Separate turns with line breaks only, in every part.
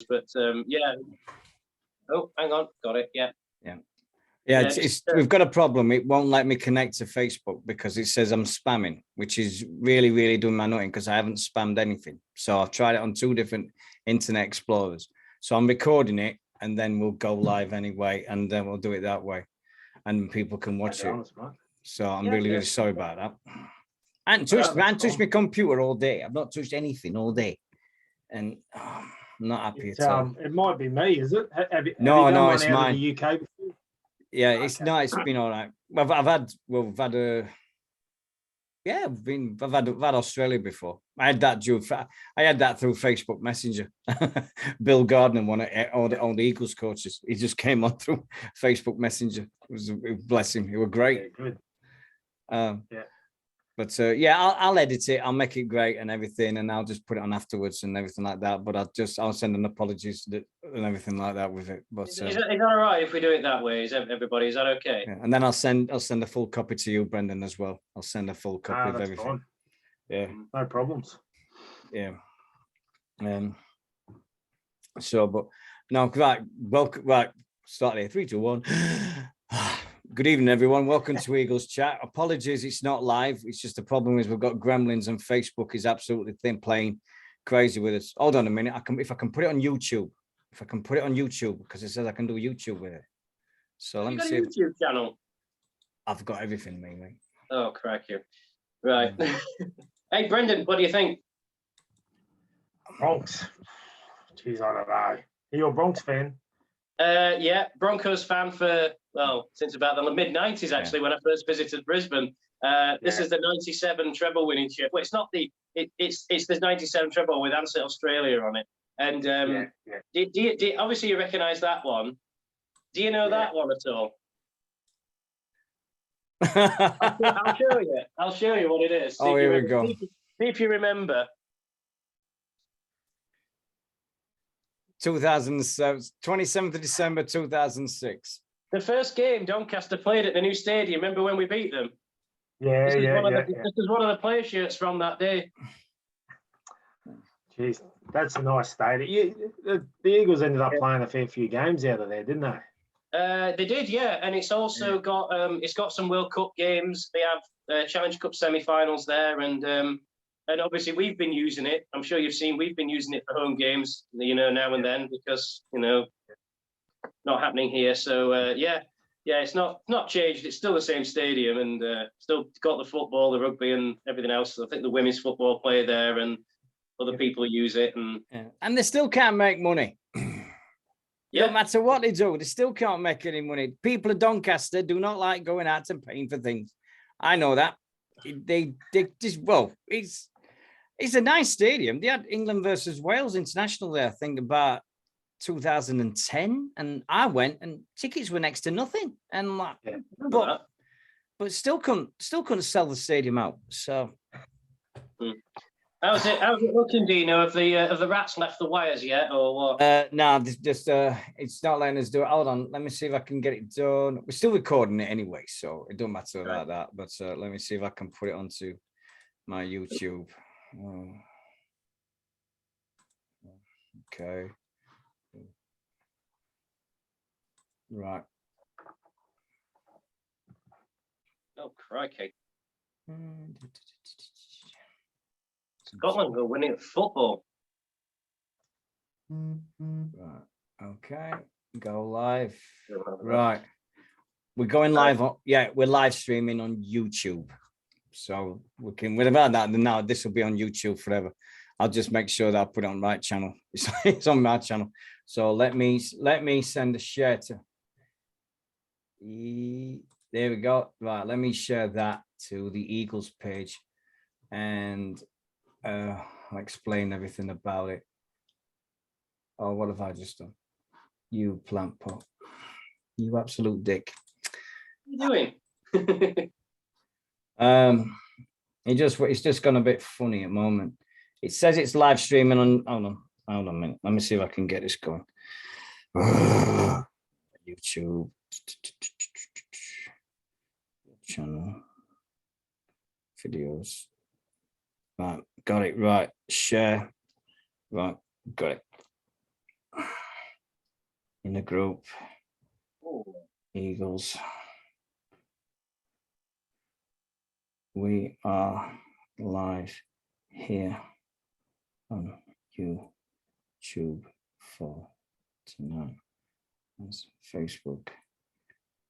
But yeah. Oh, hang on, got it. Yeah.
Yeah, we've got a problem. It won't let me connect to Facebook because it says I'm spamming, which is really, really doing my nutting because I haven't spammed anything. So I've tried it on 2 different Internet Explorers. So I'm recording it and then we'll go live anyway, and then we'll do it that way, and people can watch it. So I'm really sorry about that. I haven't touched my computer all day. I've not touched anything all day, and I'm not happy at all.
It might be me, is it? Have you
No,
done one
it's
out
mine.
Of the UK before?
Yeah, it's been all right. I've had Australia before. I had that through Facebook Messenger. Bill Gardner, all the Eagles coaches. He just came on through Facebook Messenger. It was bless him. He was great.
Yeah, good.
But I'll edit it. I'll make it great and everything, and I'll just put it on afterwards and everything like that. But I'll send an apologies and everything like that with it. But
is that all right if we do it that way? Is that okay?
Yeah. And then I'll send a full copy to you, Brendon, as well. I'll send a full copy of everything.
Fine.
Yeah,
no problems.
Yeah. So, but no, right. Welcome. Right. Start there. 3, 2, 1. Good evening, everyone. Welcome to Eagles Chat. Apologies, it's not live. It's just the problem is we've got gremlins and Facebook is absolutely playing crazy with us. Hold on a minute. If I can put it on YouTube. Because it says I can do YouTube with it. So let me see.
YouTube channel.
I've got everything, mate.
Oh, crikey. Right. Hey, Brendon, what do you think?
Bronx. Jeez, I don't know. Are you a Bronx fan?
Yeah, Broncos fan since about the mid-90s, actually, when I first visited Brisbane. This is the 97 treble winning ship. Well, it's not it's the 97 treble with Ansett Australia on it. And do obviously you recognise that one. Do you know that one at all? I'll show you what it is.
Oh, here we go.
See if you remember.
2007, 27th of December 2006.
The first game Doncaster played at the new stadium. Remember when we beat them?
This
is one of the player shirts from that day.
Jeez, that's a nice stadium. The Eagles ended up playing a fair few games out of there, didn't they?
They did, yeah. And it's also got some World Cup games. They have Challenge Cup semi-finals there, and obviously we've been using it. I'm sure you've seen we've been using it for home games, now and then because not happening here. So it's not changed. It's still the same stadium and still got the football, the rugby, and everything else. I think the women's football play there, and other people use it,
and they still can't make money. No matter what they do, they still can't make any money. People of Doncaster do not like going out and paying for things. I know that. They just it's a nice stadium. They had England versus Wales international there, I think about 2010, and I went and tickets were next to nothing. And but still couldn't sell the stadium out. So
how's it looking, Deano? Have the rats left the wires yet, or what?
No, it's not letting us do it. Hold on, let me see if I can get it done. We're still recording it anyway, so it don't matter about that. But let me see if I can put it onto my YouTube. Okay. Right.
Oh, crikey. Scotland are winning at football.
Right. Okay. Go live. Right. We're going live. We're live streaming on YouTube. So we can, without that, now this will be on YouTube forever. I'll just make sure that I put it on the right channel. It's on my channel. So let me send a share to. There we go. Right. Let me share that to the Eagles page, and I'll explain everything about it. Oh, what have I just done? You plant pot. You absolute dick.
What are you doing?
It's just gone a bit funny at the moment. It says it's live streaming on. Hold on a minute. Let me see if I can get this going. YouTube channel videos. Right, got it. Right, share. Right, got it. in the group.
Oh.
Eagles. We are live here on YouTube for tonight. As Facebook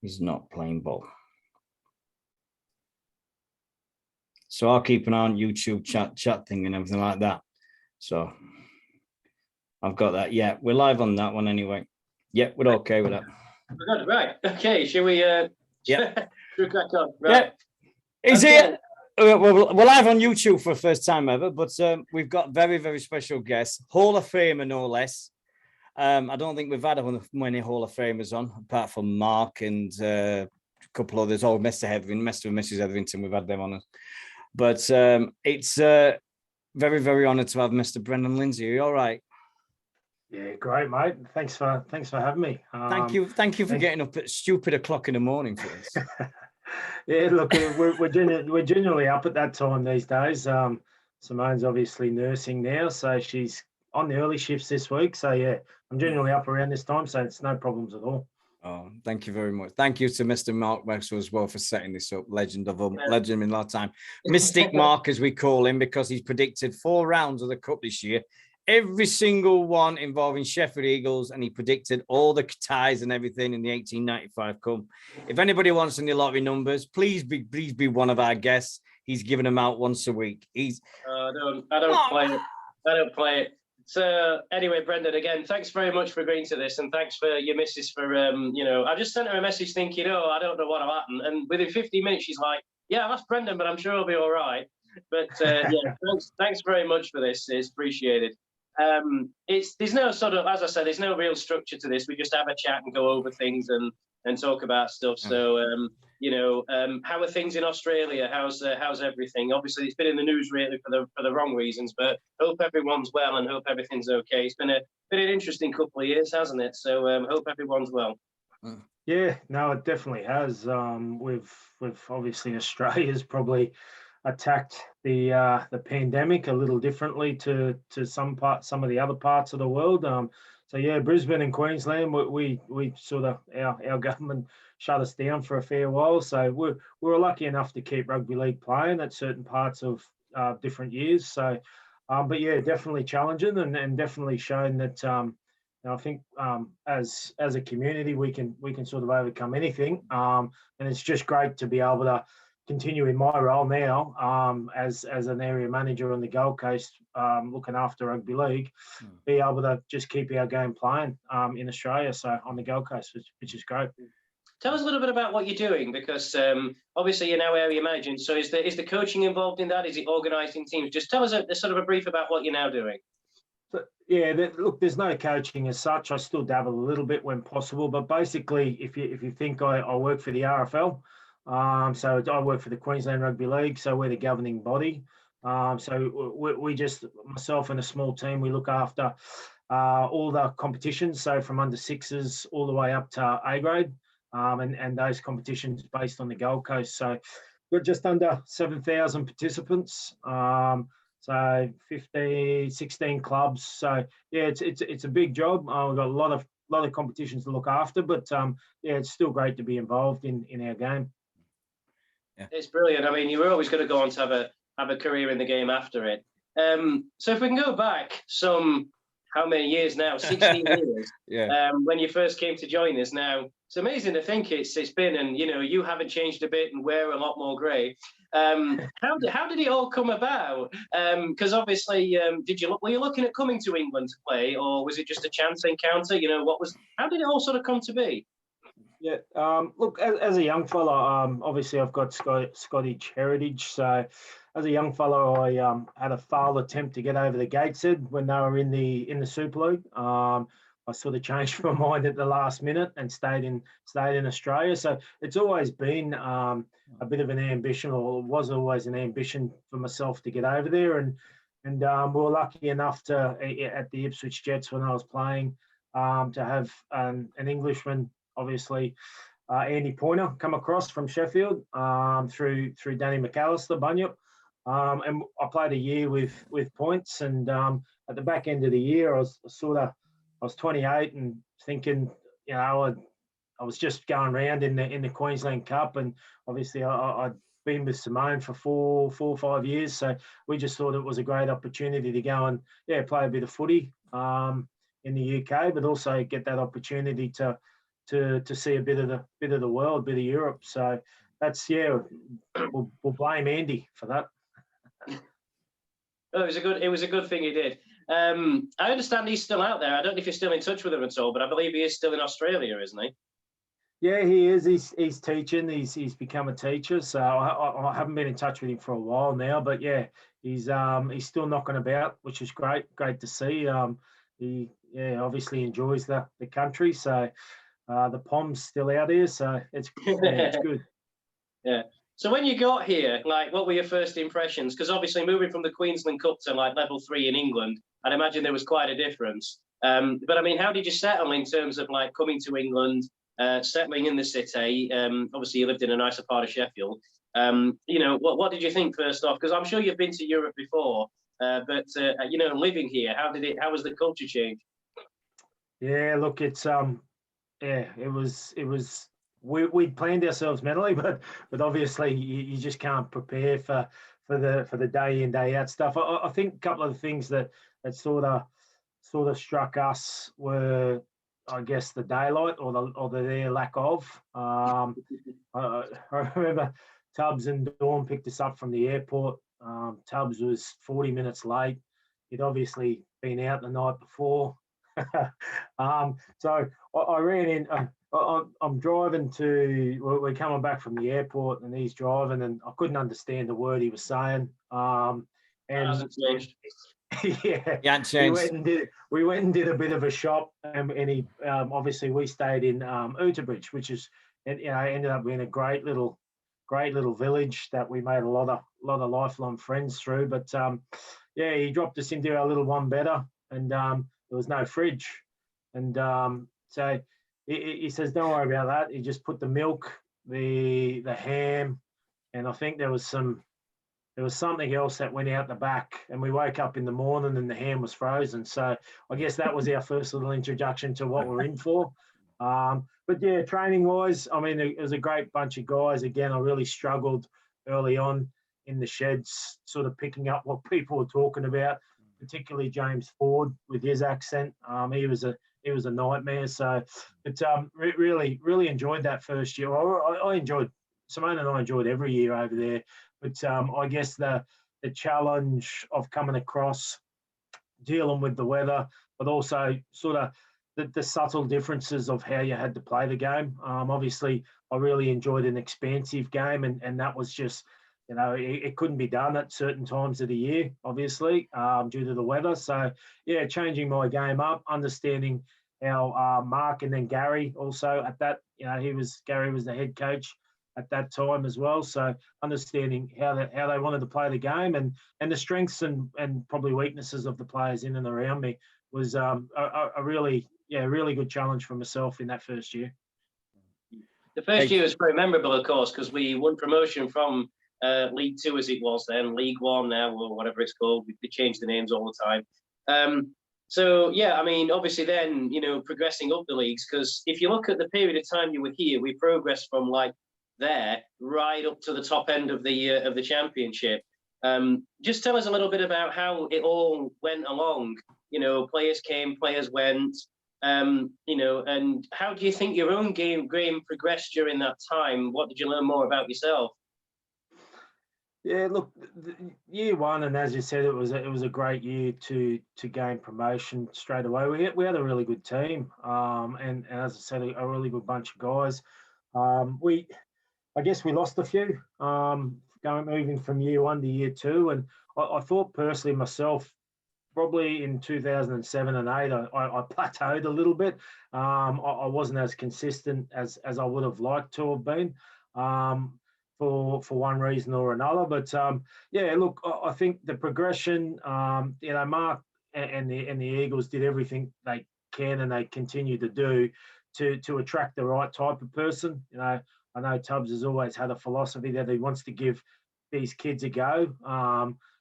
is not playing ball. So I'll keep an eye on YouTube chat thing and everything like that. So I've got that. Yeah, we're live on that one anyway. Yeah, we're okay with that.
Good, right. Okay, shall we
Yeah.
should we crack on? Right.
Yeah. Is
Okay.
it? We're live on YouTube for the first time ever, but we've got very, very special guests. Hall of Famer, no less. I don't think we've had many Hall of Famers on, apart from Mark and a couple others. Oh, Mr. Mrs. Hetherington, we've had them on. But it's very, very honoured to have Mr. Brendon LIndsay. Are you all right?
Yeah, great, mate. Thanks for having me.
Thank you for getting up at stupid o'clock in the morning for this.
Yeah, look, we're generally up at that time these days. Simone's obviously nursing now, so she's on the early shifts this week. So yeah, I'm generally up around this time, so it's no problems at all.
Oh, thank you very much. Thank you to Mr. Mark Maxwell as well for setting this up. Legend in our time. Mystic Mark, as we call him, because he's predicted 4 rounds of the Cup this year. Every single one involving Sheffield Eagles, and he predicted all the ties and everything in the 1895 Cup. If anybody wants any lottery numbers, please be one of our guests. He's giving them out once a week. I
don't play it. I don't play it. So anyway, Brendon, again, thanks very much for agreeing to this, and thanks for your missus for I just sent her a message thinking, I don't know what'll happen, and within 15 minutes she's like, yeah, that's Brendon, but I'm sure he'll be all right. But yeah, thanks very much for this. It's appreciated. There's no sort of, as I said, there's no real structure to this. We just have a chat and go over things and talk about stuff. So how are things in Australia? How's everything? Obviously, it's been in the news really for the wrong reasons, but hope everyone's well and hope everything's okay. It's been an interesting couple of years, hasn't it? So hope everyone's well.
Yeah, no, it definitely has. We've obviously Australia's probably attacked the pandemic a little differently to some of the other parts of the world. So yeah, Brisbane and Queensland, we sort of our government shut us down for a fair while. So we were lucky enough to keep rugby league playing at certain parts of different years. So, but yeah, definitely challenging and definitely shown that. I think as a community we can sort of overcome anything, and it's just great to be able to continue in my role now as an area manager on the Gold Coast, looking after rugby league, be able to just keep our game playing in Australia, so on the Gold Coast, which is great.
Tell us a little bit about what you're doing, because obviously you're now area managing. So is the coaching involved in that? Is it organising teams? Just tell us a sort of a brief about what you're now doing.
So, yeah, look, there's no coaching as such. I still dabble a little bit when possible, but basically, if you think I work for the RFL. So I work for the Queensland Rugby League, so we're the governing body. So we just, myself and a small team, we look after all the competitions, so from under 6s all the way up to A grade, and those competitions based on the Gold Coast. So we're just under 7,000 participants, so 16 clubs. So yeah, it's a big job. We've got a lot of competitions to look after, but yeah, it's still great to be involved in our game.
Yeah. It's brilliant. I mean, you were always going to go on to have a career in the game after it. So if we can go back how many years now? 16 years.
Yeah.
When you first came to join us. Now it's amazing to think it's been, and you haven't changed a bit, and we're a lot more grey. How did it all come about? Because obviously, were you looking at coming to England to play, or was it just a chance encounter? How did it all sort of come to be?
Yeah, look, as a young fella, obviously I've got Scottish heritage. So as a young fellow, I had a failed attempt to get over the Gateshead when they were in the Super League. I sort of changed my mind at the last minute and stayed in Australia. So it's always been a bit of an ambition, or was always an ambition for myself to get over there. And we were lucky enough to at the Ipswich Jets when I was playing to have an Englishman. Obviously, Andy Pointer come across from Sheffield through Danny McAllister, Bunyip, and I played a year with Points. And at the back end of the year, I was 28 and thinking I was just going around in the Queensland Cup, and obviously I'd been with Simone for four or 5 years, so we just thought it was a great opportunity to go and play a bit of footy in the UK, but also get that opportunity to see a bit of the world, a bit of Europe. So that's we'll blame Andy for that.
Oh, it was a good thing he did. I understand he's still out there. I don't know if you're still in touch with him at all, but I believe he is still in Australia, isn't he?
Yeah, he is. He's teaching. He's become a teacher. So I haven't been in touch with him for a while now. But yeah, he's still knocking about, which is great. Great to see. He obviously enjoys the country. So the Pom's still out here. So it's good.
Yeah. So when you got here, like, what were your first impressions? Because obviously moving from the Queensland Cup to like level 3 in England, I'd imagine there was quite a difference. But I mean, how did you settle in terms of like coming to England, settling in the city? Obviously you lived in a nicer part of Sheffield. What did you think first off? Because I'm sure you've been to Europe before, but living here, how was the culture change?
Yeah, look, it's it was. We'd planned ourselves mentally, but obviously you just can't prepare for the day in day out stuff. I think a couple of the things that sort of struck us were, I guess, the daylight or the lack of. I remember Tubbs and Dawn picked us up from the airport. Tubbs was 40 minutes late. He'd obviously been out the night before. So I ran in. I'm driving we're coming back from the airport, and he's driving, and I couldn't understand the word he was saying.
And
yeah,
changed.
We went and did a bit of a shop, and he obviously we stayed in Uterbridge, which is ended up being a great little village that we made a lot of lifelong friends through. But he dropped us into our little one better, and there was no fridge, and so he says, don't worry about that. He just put the milk, the ham, and I think there was something else that went out the back, and we woke up in the morning and the ham was frozen. So I guess that was our first little introduction to what we're in for. But yeah, training wise, I mean, it was a great bunch of guys. Again, I really struggled early on in the sheds, sort of picking up what people were talking about, particularly James Ford with his accent. He was a nightmare. So, but really enjoyed that first year. I enjoyed, Simone and I enjoyed every year over there. But I guess the challenge of coming across, dealing with the weather, but also sort of the subtle differences of how you had to play the game. Obviously, I really enjoyed an expansive game, and that was just, it couldn't be done at certain times of the year, obviously, due to the weather. So, yeah, changing my game up, understanding how Mark and then Gary also at that, Gary was the head coach at that time as well. So understanding how they wanted to play the game and the strengths and probably weaknesses of the players in and around me was a really good challenge for myself in that first year.
The first year was very memorable, of course, because we won promotion from League Two as it was then, League One now, or whatever it's called. We change the names all the time. So, yeah, I mean, obviously then, progressing up the leagues, because if you look at the period of time you were here, we progressed from like there right up to the top end of the championship. Just tell us a little bit about how it all went along. Players came, players went, and how do you think your own game progressed during that time? What did you learn more about yourself?
Yeah, look, year one, and as you said, it was a great year to gain promotion straight away. We had a really good team, and as I said, a really good bunch of guys. I guess we lost a few moving from year one to year two, and I thought personally myself, probably in 2007 and 8, I plateaued a little bit. I wasn't as consistent as I would have liked to have been. For one reason or another. But look, I think the progression, Mark and the Eagles did everything they can and they continue to do to attract the right type of person. I know Tubbs has always had a philosophy that he wants to give these kids a go.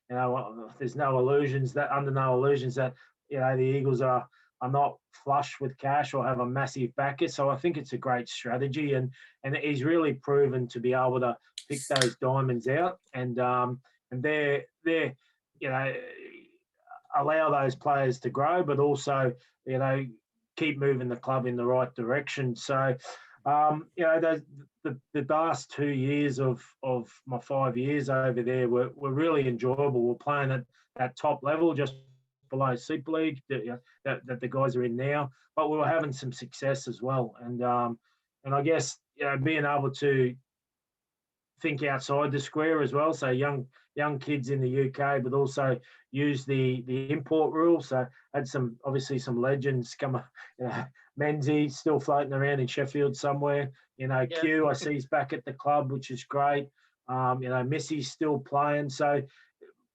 There's no illusions that the Eagles are not flush with cash or have a massive backer. So I think it's a great strategy, and he's really proven to be able to pick those diamonds out, and they're allow those players to grow, but also keep moving the club in the right direction. So the last 2 years of my 5 years over there were really enjoyable. We're playing at that top level, just below Super League that the guys are in now, but we were having some success as well. And I guess being able to think outside the square as well. So young kids in the UK, but also use the import rule. So had some legends come. Menzies still floating around in Sheffield somewhere. Q I see he's back at the club, which is great. Missy's still playing. So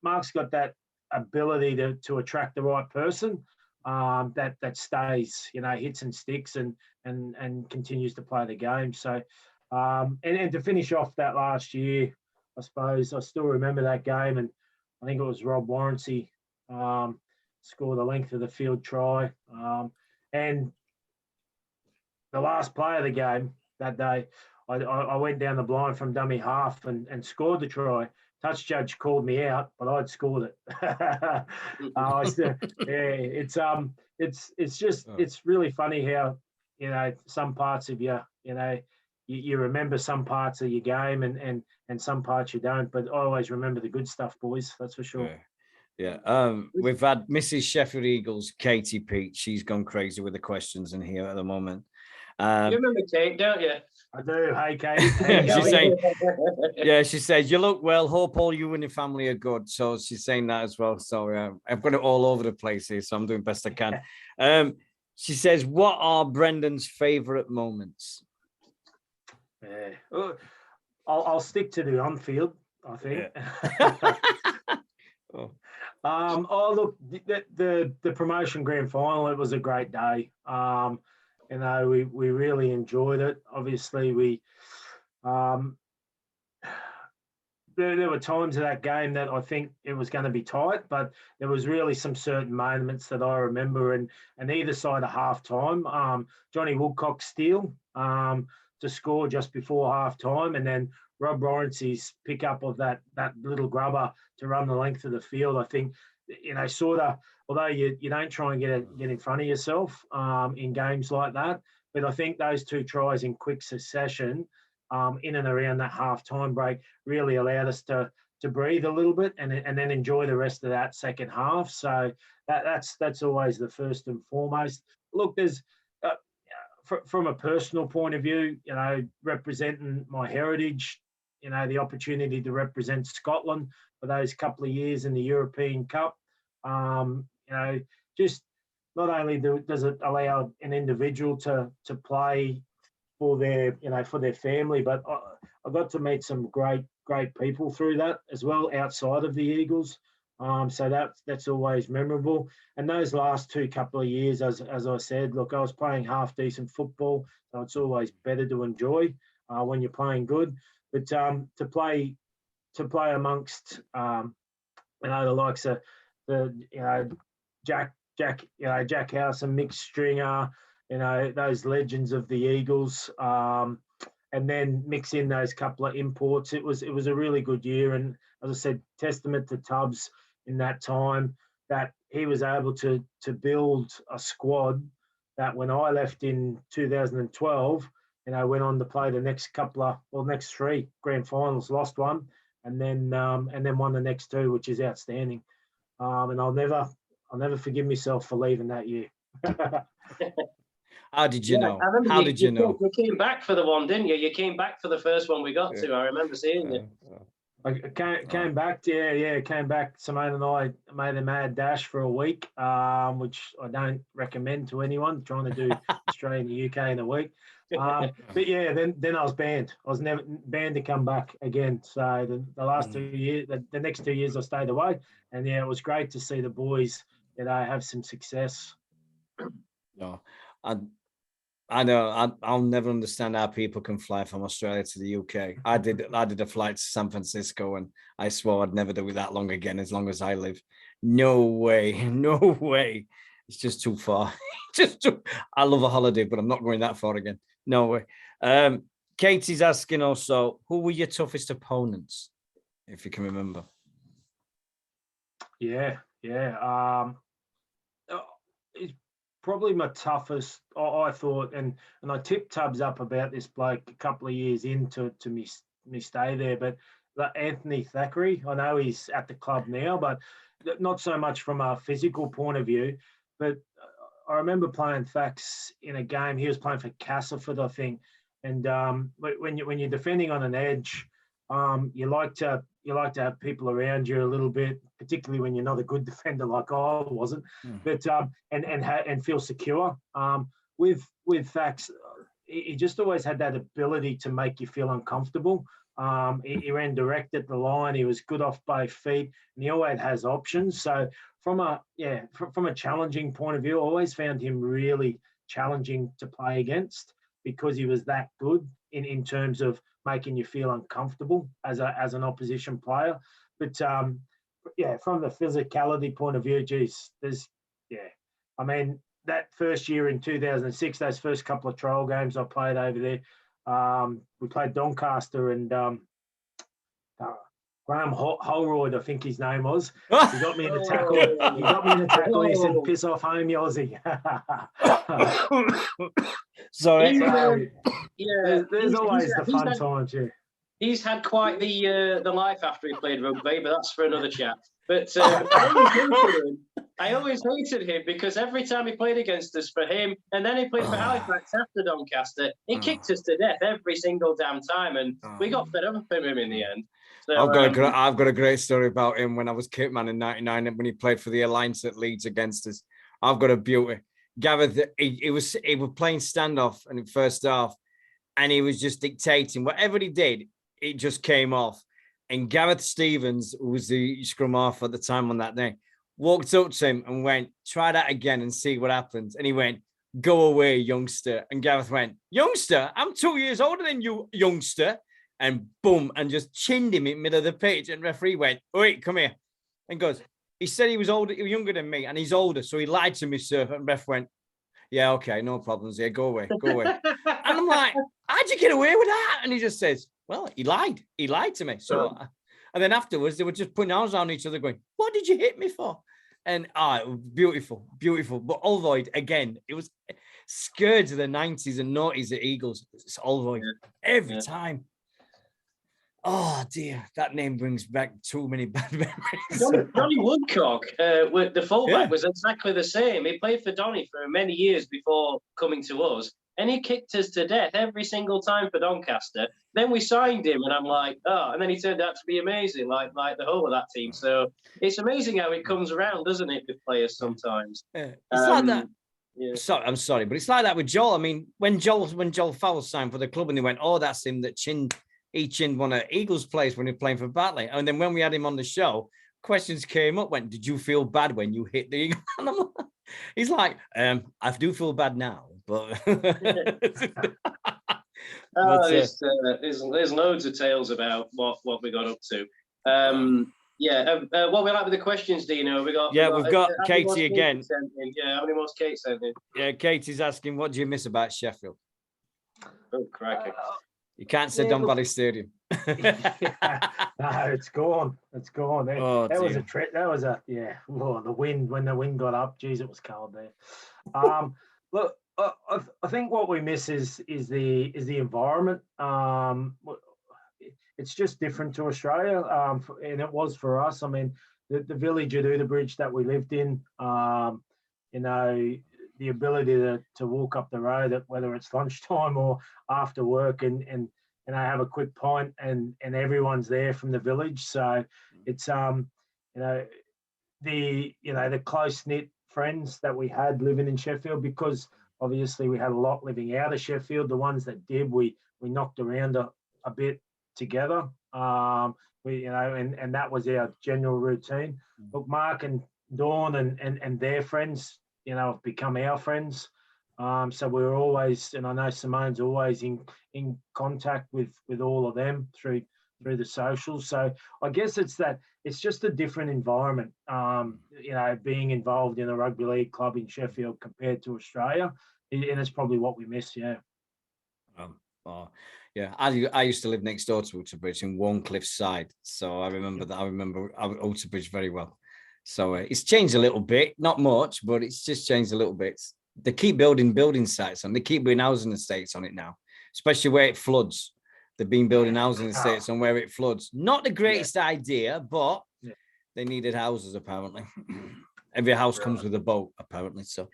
Mark's got that ability to attract the right person that stays, hits and sticks and continues to play the game. So and to finish off that last year, I suppose I still remember that game, and I think it was Rob Warrancy scored the length of the field try, and the last play of the game that day, I went down the blind from dummy half and scored the try. Touch judge called me out, but I'd scored it. It's really funny how some parts of you remember some parts of your game and some parts you don't. But I always remember the good stuff, boys. That's for sure.
Yeah. We've had Mrs. Sheffield Eagles, Katie Pete. She's gone crazy with the questions in here at the moment.
You remember Kate, don't you?
I do. Hey, Kate.
She's saying, yeah, she says, you look well. Hope all you and your family are good. So she's saying that as well. So I've got it all over the place here, so I'm doing best I can. She says, what are Brendon's favourite moments?
Yeah. I'll stick to the on-field, I think. Yeah. Look, the promotion grand final, it was a great day. We really enjoyed it. Obviously, there were times of that game that I think it was going to be tight, but there was really some certain moments that I remember, and either side of half time, Johnny Woodcock's steal to score just before half time, and then Rob Lawrence's pick up of that little grubber to run the length of the field. I think, sort of, although you don't try and get in front of yourself in games like that, but I think those two tries in quick succession in and around that half-time break really allowed us to breathe a little bit and then enjoy the rest of that second half. So that's always the first and foremost. Look, there's from a personal point of view, representing my heritage, the opportunity to represent Scotland for those couple of years in the European Cup. Just not only does it allow an individual to play for their family, but I got to meet some great people through that as well outside of the Eagles. So that's always memorable. And those last couple of years, as I said, look, I was playing half decent football, so it's always better to enjoy when you're playing good. But to play amongst the likes of Jack House and Mick Stringer, those legends of the Eagles, and then mix in those couple of imports. It was a really good year, and as I said, testament to Tubbs in that time that he was able to build a squad that when I left in 2012, went on to play the next next three grand finals, lost one, and then won the next two, which is outstanding. And I'll never forgive myself for leaving that year.
How did you know? How did you know?
You came back for the one, didn't you? You came back for the first one we got to. I remember seeing you.
I came back. Came back. Simone and I made a mad dash for a week, which I don't recommend to anyone trying to do Australia and the UK in a week. But yeah, then I was banned. I was never banned to come back again. So the last 2 years, the next 2 years, I stayed away, and yeah, it was great to see the boys have some success.
No, I know. I'll never understand how people can fly from Australia to the UK. I did a flight to San Francisco, and I swore I'd never do it that long again, as long as I live. No way, no way. It's just too far. I love a holiday, but I'm not going that far again. No way. Katie's asking also, who were your toughest opponents, if you can remember?
Yeah. It's probably my toughest, I thought, and I tipped Tubbs up about this bloke a couple of years into me stay there, but Anthony Thackeray, I know he's at the club now, but not so much from a physical point of view, but I remember playing Thax in a game. He was playing for Castleford, I think, and when you're defending on an edge, you like to have people around you a little bit, particularly when you're not a good defender like I wasn't, but and feel secure. With Thax, he just always had that ability to make you feel uncomfortable. He ran direct at the line. He was good off both feet, and he always has options. So from a challenging point of view, I always found him really challenging to play against because he was that good in terms of making you feel uncomfortable as an opposition player. But from the physicality point of view, I mean, that first year in 2006, those first couple of trial games I played over there, we played Doncaster and Graham Holroyd, I think his name was. He got me in a tackle. He got me in a tackle. He said, "Piss off, home, you Aussie."
Sorry.
There's always the fun times. Yeah.
He's had quite the life after he played rugby, but that's for another chat. But I always hated him because every time he played against us for him, and then he played for Halifax after Doncaster, he kicked us to death every single damn time, and we got fed up with him in the end. So,
I've got a great story about him when I was kitman in '99 when he played for the Alliance at Leeds against us. I've got a beauty. Gareth, he was playing standoff in the first half, and he was just dictating whatever he did. It just came off. And Gareth Stevens, who was the scrum half at the time on that day, walked up to him and went, "Try that again and see what happens." And he went, "Go away, youngster." And Gareth went, "Youngster? I'm 2 years older than you, youngster." And boom, and just chinned him in the middle of the pitch. And referee went, "Wait, come here." And goes, "He said he was younger than me, and he's older, so he lied to me, sir." And ref went, "Yeah, okay, no problems. Yeah, go away. And I'm like, "How'd you get away with that?" And he just says, "Well, he lied. He lied to me." So, and then afterwards, they were just putting arms on each other going, "What did you hit me for?" And it was beautiful. But Olvoid, again, it was scourge of the 90s and noughties at Eagles. It's Olvoid every time. Oh, dear. That name brings back too many bad memories.
Donny Woodcock, the fullback, was exactly the same. He played for Donny for many years before coming to us. And he kicked us to death every single time for Doncaster. Then we signed him, and I'm like, and then he turned out to be amazing, like the whole of that team. So it's amazing how it comes around, doesn't it, with players sometimes?
It's like that. Yeah. I'm sorry, but it's like that with Joel. I mean, when Joel Fowles signed for the club, and they went, "Oh, that's him that chinned one of Eagles players when he was playing for Batley." And then when we had him on the show, questions came up. Did you feel bad when you hit the Eagle? And he's like, "I do feel bad now." But
there's loads of tales about what we got up to. What we like with the questions, Deano? We've got
Katie again.
How many more Kate sent in?
Yeah, Katie's asking, what do you miss about Sheffield?
Oh, crikey.
You can't say Don Valley Stadium.
No, it's gone. It's gone. That was a trip. That was the wind. When the wind got up, geez, it was cold there. Look, I think what we miss is the environment. It's just different to Australia, and it was for us. I mean, the village at Udabridge that we lived in, the ability to walk up the road, whether it's lunchtime or after work, and have a quick pint, and everyone's there from the village. So it's the close knit friends that we had living in Sheffield, because obviously we had a lot living out of Sheffield. The ones that did, we knocked around a bit together. And that was our general routine. Look, Mark and Dawn and their friends, have become our friends. So we're always, and I know Simone's always in contact with all of them through through the socials. So I guess it's just a different environment, being involved in a rugby league club in Sheffield compared to Australia. And it's probably what we miss, yeah.
Yeah, I used to live next door to Outerbridge in Warncliffe side, so I remember Outerbridge very well. So it's changed a little bit, not much, but it's just changed a little bit. They keep building sites and they keep building housing estates on it now, especially where it floods. They've been building housing estates on where it floods. Not the greatest idea, but they needed houses apparently. Every house comes with a boat apparently. So,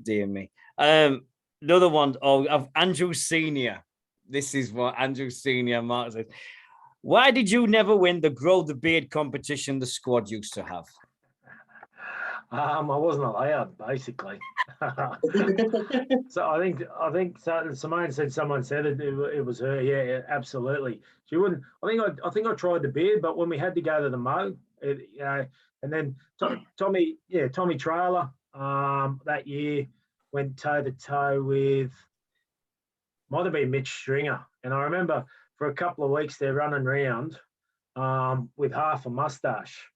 dear me. Another one of Andrew Senior. This is what Andrew Senior Mark says. Why did you never win the Grow the Beard competition the squad used to have?
I wasn't allowed, basically. So I think Simone said someone said it was her. Yeah, absolutely. She wouldn't. I think I tried the beard, but when we had to go to the Mo, and then Tommy Trailer that year went toe to toe with, might have been Mitch Stringer, and I remember for a couple of weeks they're running around with half a mustache,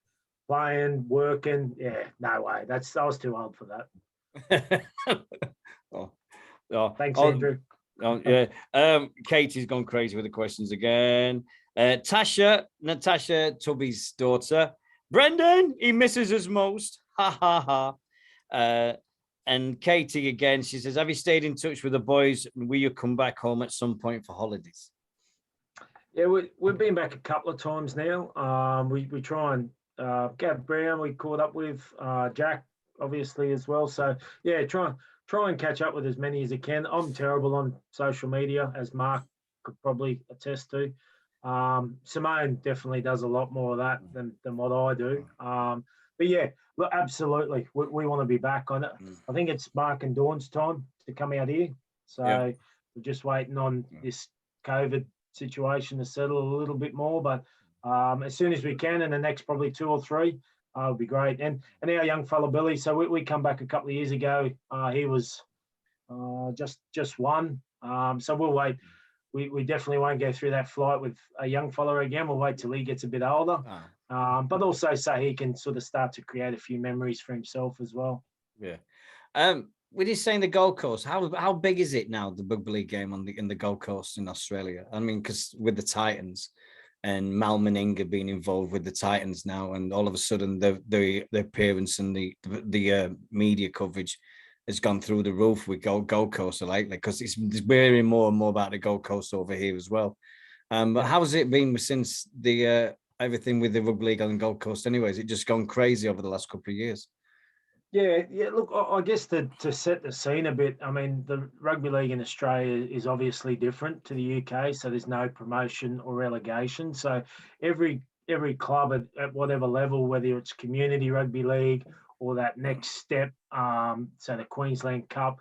playing, working. Yeah, no way. I was too old for that. Thanks, Andrew.
Katie's gone crazy with the questions again. Natasha Tubby's daughter. Brendon, he misses us most. Ha ha ha. And Katie again, she says, have you stayed in touch with the boys? Will you come back home at some point for holidays?
Yeah, we've been back a couple of times now. We try and Gav Brown we caught up with, Jack obviously as well. So yeah, try and catch up with as many as I can. I'm terrible on social media, as Mark could probably attest to. Simone definitely does a lot more of that than what I do. But yeah, look, absolutely, we want to be back on it. I think it's Mark and Dawn's time to come out here. So we're just waiting on this COVID situation to settle a little bit more. But as soon as we can, in the next probably 2 or 3, would be great. And our young fella Billy, so we come back a couple of years ago. He was just 1. So we'll wait. We definitely won't go through that flight with a young fella again. We'll wait till he gets a bit older. But also so he can sort of start to create a few memories for himself as well.
Yeah. We're just saying the Gold Coast. How big is it now, the rugby league game in the Gold Coast in Australia? I mean, because with the Titans and Mal Meninga being involved with the Titans now, and all of a sudden the appearance and the media coverage has gone through the roof with Gold Coast lately, because we're hearing more and more about the Gold Coast over here as well. But how has it been since the everything with the rugby league on Gold Coast? Anyways, it just gone crazy over the last couple of years.
Yeah. Look, I guess to set the scene a bit, I mean, the rugby league in Australia is obviously different to the UK, so there's no promotion or relegation. So every club at whatever level, whether it's community rugby league or that next step, so the Queensland Cup,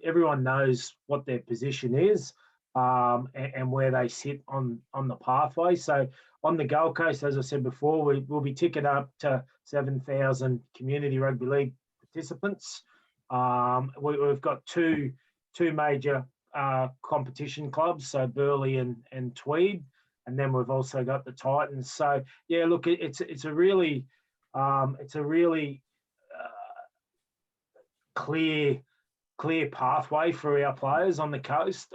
everyone knows what their position is and where they sit on the pathway. So on the Gold Coast, as I said before, we'll be ticking up to 7,000 community rugby league participants. We've got two major competition clubs, so Burleigh and Tweed, and then we've also got the Titans. So yeah, look, it's a really clear pathway for our players on the coast,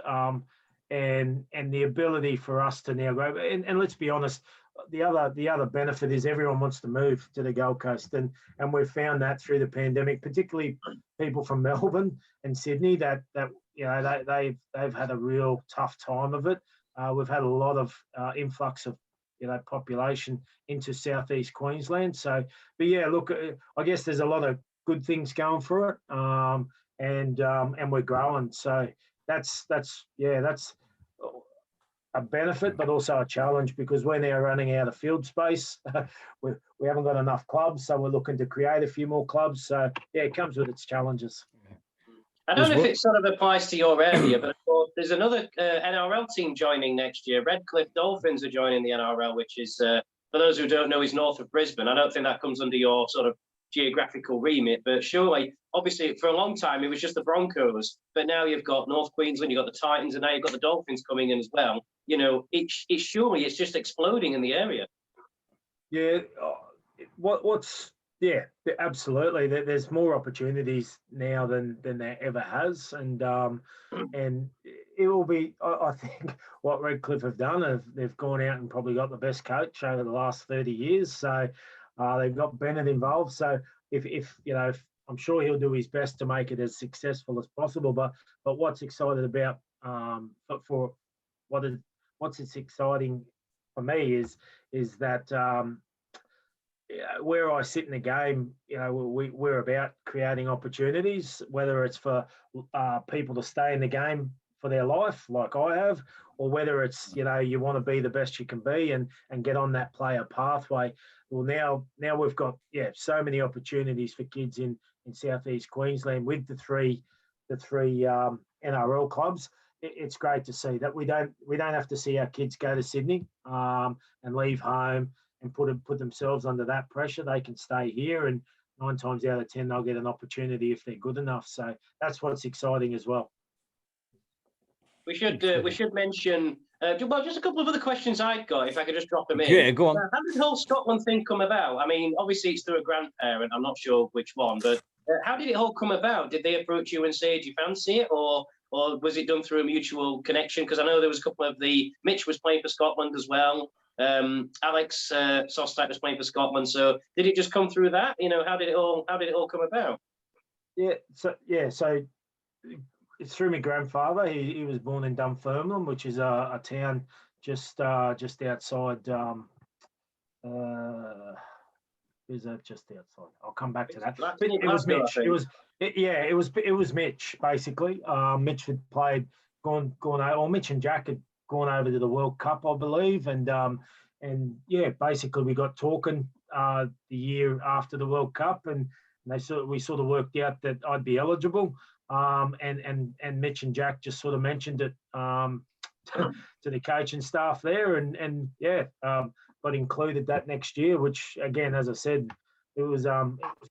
and the ability for us to now go. And let's be honest, the other benefit is everyone wants to move to the Gold Coast, and we've found that through the pandemic, particularly people from Melbourne and Sydney, that they've had a real tough time of it. We've had a lot of influx of population into southeast Queensland. So, but yeah, look, I guess there's a lot of good things going for it, and we're growing. So that's a benefit, but also a challenge, because we're now running out of field space. we haven't got enough clubs, so we're looking to create a few more clubs. So yeah, it comes with its challenges.
I don't know if it sort of applies to your area, but of course, there's another NRL team joining next year. Redcliff Dolphins are joining the NRL, which is, for those who don't know, is north of Brisbane. I don't think that comes under your sort of geographical remit, but surely, obviously, for a long time, it was just the Broncos. But now you've got North Queensland, you've got the Titans, and now you've got the Dolphins coming in as well. you know, it's surely it's just exploding in the area.
Yeah, yeah, absolutely. There's more opportunities now than there ever has, and it will be. I think what Redcliffe have done, they've gone out and probably got the best coach over the last 30 years. So they've got Bennett involved. So if you know, I'm sure he'll do his best to make it as successful as possible. But what's excited about what's exciting for me is that. Where I sit in the game, you know, we're about creating opportunities, whether it's for people to stay in the game for their life, like I have, or whether it's, you know, you want to be the best you can be and get on that player pathway. Well, now we've got so many opportunities for kids in Southeast Queensland with the three NRL clubs. It's great to see that we don't have to see our kids go to Sydney and leave home and put themselves under that pressure. They can stay here, and 9 times out of 10 they'll get an opportunity if they're good enough. So that's what's exciting as well.
We should mention just a couple of other questions I've got, if I could just drop them in.
Yeah, go on.
How did the whole Scotland thing come about? I mean, obviously it's through a grandparent. I'm not sure which one, but how did it all come about? Did they approach you and say, do you fancy it, or was it done through a mutual connection? Because I know there was a couple of Mitch was playing for Scotland as well. Alex Sostak was playing for Scotland. So did it just come through that? You know, how did it all come about?
So it's through my grandfather. He was born in Dunfermline, which is a town just outside. Is that just outside? I'll come back to that. It was Mitch. It was Mitch basically. Mitch had played, gone over, or Mitch and Jack had gone over to the World Cup, I believe, and basically we got talking the year after the World Cup, and we sort of worked out that I'd be eligible, and Mitch and Jack just sort of mentioned it to the coaching staff there, and got included that next year, which again, as I said, it was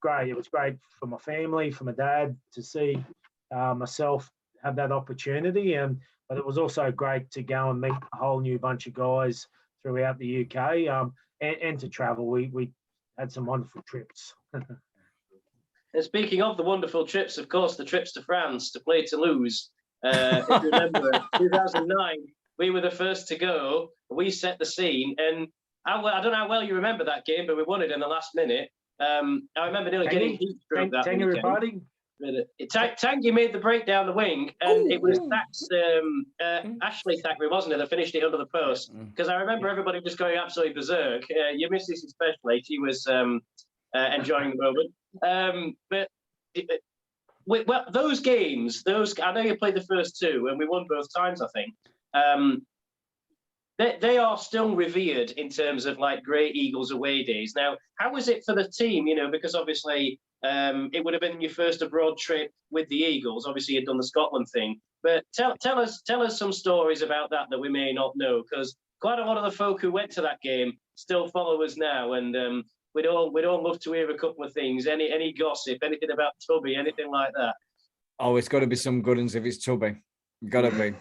great. It was great for my family, for my dad to see myself have that opportunity, but it was also great to go and meet a whole new bunch of guys throughout the UK, and to travel. We had some wonderful trips.
And speaking of the wonderful trips, of course, the trips to France to play Toulouse. If you remember, 2009, we were the first to go. We set the scene, and I don't know how well you remember that game, but we won it in the last minute. I remember nearly getting heat stroke that weekend. Tanguy made the break down the wing, and it was Ashley Thackeray, wasn't it, that finished it under the post? Because I remember everybody just going absolutely berserk. Your missus especially, she was enjoying the moment. Well, those games, I know you played the first two, and we won both times, I think. They are still revered in terms of like Grey Eagles away days. Now, how was it for the team? You know, because obviously it would have been your first abroad trip with the Eagles. Obviously, you'd done the Scotland thing, but tell us some stories about that we may not know, because quite a lot of the folk who went to that game still follow us now, and we'd all love to hear a couple of things. Any gossip, anything about Tubby, anything like that.
Oh, it's got to be some good ones if it's Tubby. Got to be.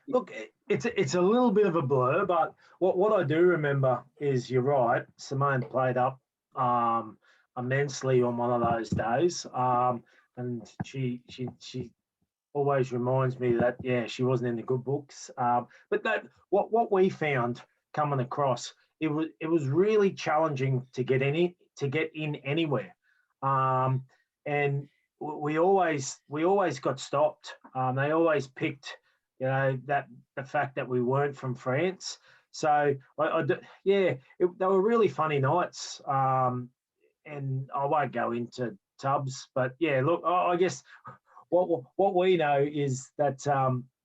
Look, it's a little bit of a blur, but what I do remember is, you're right, Simone played up immensely on one of those days, and she always reminds me that she wasn't in the good books. But what we found coming across, it was really challenging to get in anywhere, and we always got stopped. They always picked, you know, that the fact that we weren't from France. So they were really funny nights. And I won't go into tubs, but look, I guess what we know is that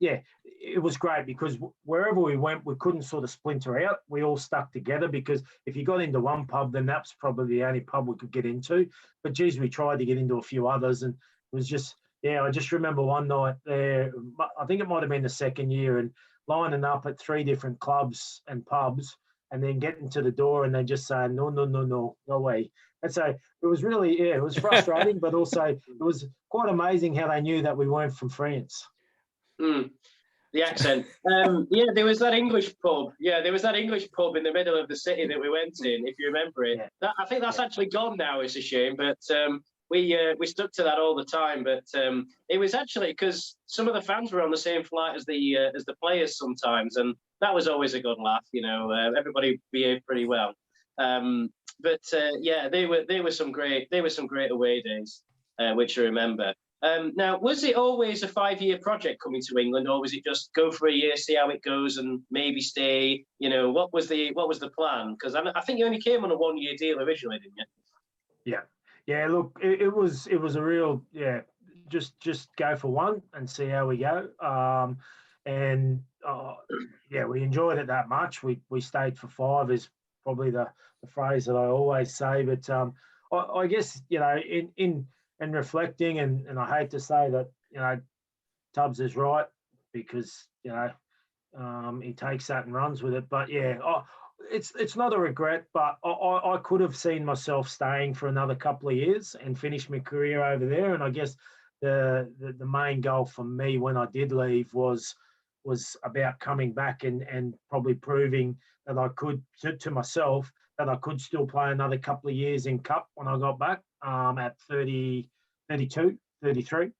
it was great, because wherever we went, we couldn't sort of splinter out. We all stuck together, because if you got into one pub, then that's probably the only pub we could get into. But geez, we tried to get into a few others, and it was just, I just remember one night there, I think it might have been the second year, and lining up at 3 different clubs and pubs, and then getting to the door and they just saying, no way. And so it was really, it was frustrating, but also it was quite amazing how they knew that we weren't from France.
The accent. Yeah, there was that English pub. Yeah, there was that English pub in the middle of the city that we went in, if you remember it.
Yeah.
I think that's actually gone now. It's a shame, but we stuck to that all the time. But it was actually because some of the fans were on the same flight as the players sometimes, and that was always a good laugh. Everybody behaved pretty well. Yeah, they were some great away days, which I remember. Now, was it always a 5-year project coming to England, or was it just go for a year, see how it goes, and maybe stay? What was the plan? Because I think you only came on a 1-year deal originally, didn't you?
Yeah. Look, it was a real just go for one and see how we go. We enjoyed it that much. We stayed for 5 is probably the phrase that I always say. But I guess in reflecting, and I hate to say that, Tubbs is right because, he takes that and runs with it. But it's not a regret, but I could have seen myself staying for another couple of years and finish my career over there. And I guess the main goal for me when I did leave was about coming back and probably proving that I could, to myself, that I could still play another couple of years in Cup when I got back at 30, 32, 33,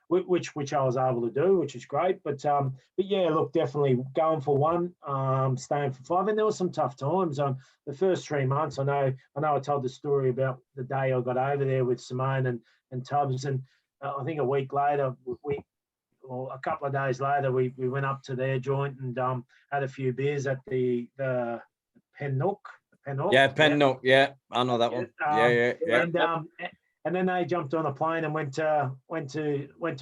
which I was able to do, which is great. But yeah, look, definitely going for 1, staying for 5, and there were some tough times. The first 3 months, I know I told the story about the day I got over there with Simone and Tubbs, and I think a week later, a couple of days later, we went up to their joint and had a few beers at the Pen Nook.
Yeah, Pen Nook. Yeah, I know that one. Yeah.
And then they jumped on a plane and went to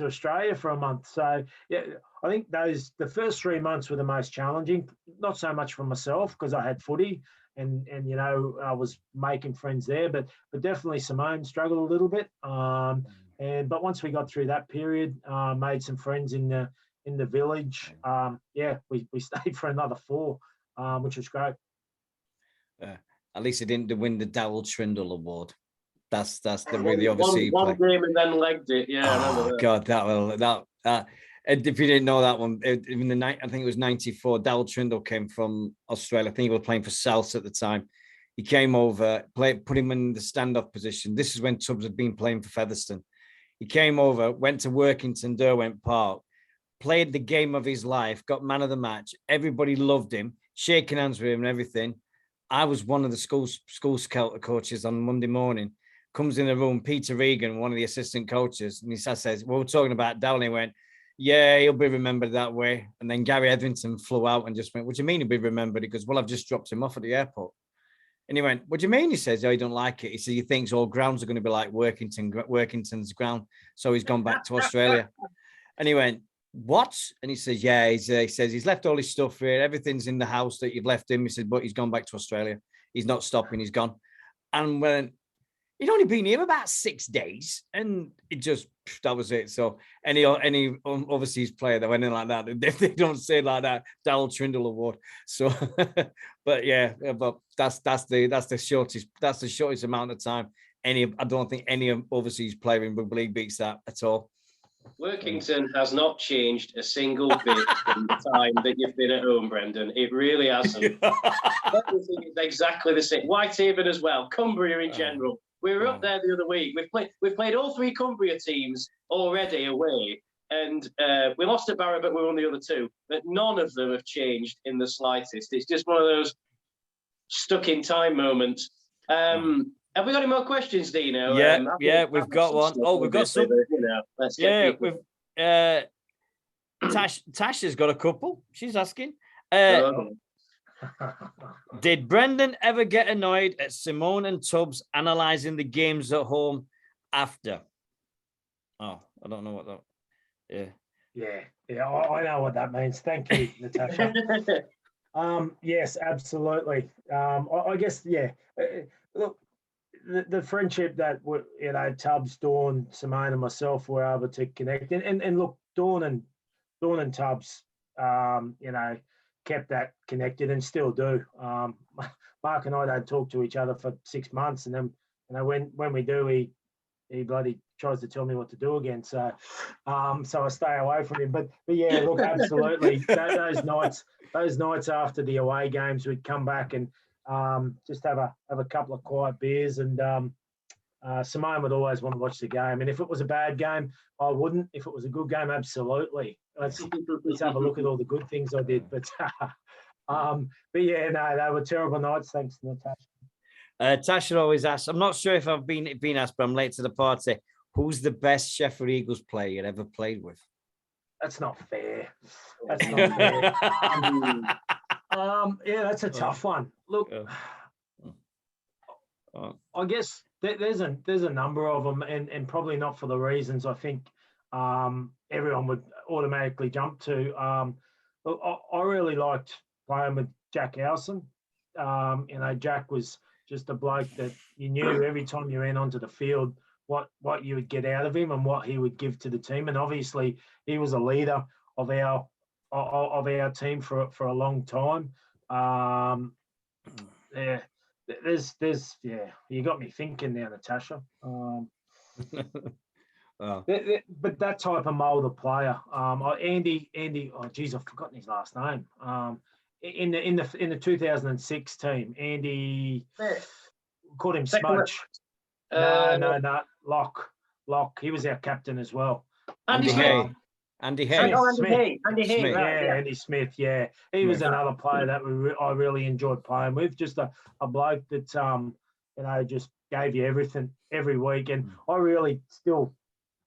Australia for a month. So yeah, I think the first 3 months were the most challenging. Not so much for myself because I had footy and I was making friends there, but definitely Simone struggled a little bit. But once we got through that period, made some friends in the village. We stayed for another 4, which was great.
At least he didn't win the Trundle Award. That's the way the overseas
one game and then legged it. Yeah, I remember that.
God, that if you didn't know that one, even the night, I think it was 94. Trundle came from Australia. I think he was playing for South at the time. He came over, put him in the standoff position. This is when Tubbs had been playing for Featherstone. He came over, went to Workington, Derwent Park, played the game of his life, got man of the match. Everybody loved him, shaking hands with him and everything. I was one of the school scout coaches on Monday morning. Comes in the room, Peter Regan, one of the assistant coaches, and he says, "Well, we're talking about Dowling." He went, "Yeah, he'll be remembered that way." And then Gary Edrington flew out and just went, "What do you mean he'll be remembered?" He goes, "Well, I've just dropped him off at the airport." And he went, "What do you mean?" He says, "Oh, he don't like it." He says, "He thinks all grounds are going to be like Workington's ground." So he's gone back to Australia. And he went, "What?" And he says, "Yeah." He says he's left all his stuff here. Everything's in the house that you've left him. He said, "But he's gone back to Australia. He's not stopping. He's gone." And when he'd only been here about 6 days, and that was it. So any overseas player that went in like that, they don't say like that, Trundle Award. So, but that's the shortest amount of time. I don't think any overseas player in rugby league beats that at all.
Workington has not changed a single bit from the time that you've been at home, Brendon. It really hasn't. Everything is exactly the same. Whitehaven as well, Cumbria in general. We were up there the other week. We've played all 3 Cumbria teams already away, and we lost at Barrow, but we won the other 2. But none of them have changed in the slightest. It's just one of those stuck in time moments. Have we got any more questions, Deano?
We've got one. Oh, we've got some.
Let's get
we've Tasha's got a couple. She's asking. Did Brendon ever get annoyed at Simone and Tubbs analysing the games at home after? Oh, I don't know what that.
Yeah. I know what that means. Thank you, Natasha. Yes, absolutely. I guess, look, the friendship that Tubbs, Dawn, Simone, and myself were able to connect, and look, Dawn and Tubbs, kept that connected and still do. Mark and I don't talk to each other for 6 months, and then when we do, he bloody tries to tell me what to do again. So so I stay away from him. But yeah, look, absolutely. Those nights after the away games, we'd come back and just have a couple of quiet beers, and Simone would always want to watch the game. And if it was a bad game, I wouldn't. If it was a good game, absolutely. Let's have a look at all the good things I did. But yeah, no, they were terrible nights. Thanks to Natasha.
Tasha always asks, I'm not sure if I've been asked, but I'm late to the party. Who's the best Sheffield Eagles player you ever played with?
That's not fair. That's not fair. Yeah, that's a tough one. Look, I guess there's a number of them, and probably not for the reasons I think everyone would automatically jump to. I really liked playing with Jack Howson. Jack was just a bloke that you knew every time you went onto the field what you would get out of him and what he would give to the team. And obviously he was a leader of our team for a long time. Yeah, there's you got me thinking now, Natasha. But that type of mould of player, Andy. Oh, geez, I've forgotten his last name. In the 2006 team, Andy called him Smudge. No, Lock. He was our captain as well.
Andy Hay.
Andy Hay.
Andy Hay.
Yeah, Andy Smith. Yeah, he was another player that I really enjoyed playing with. Just a bloke that just gave you everything every week, and I really still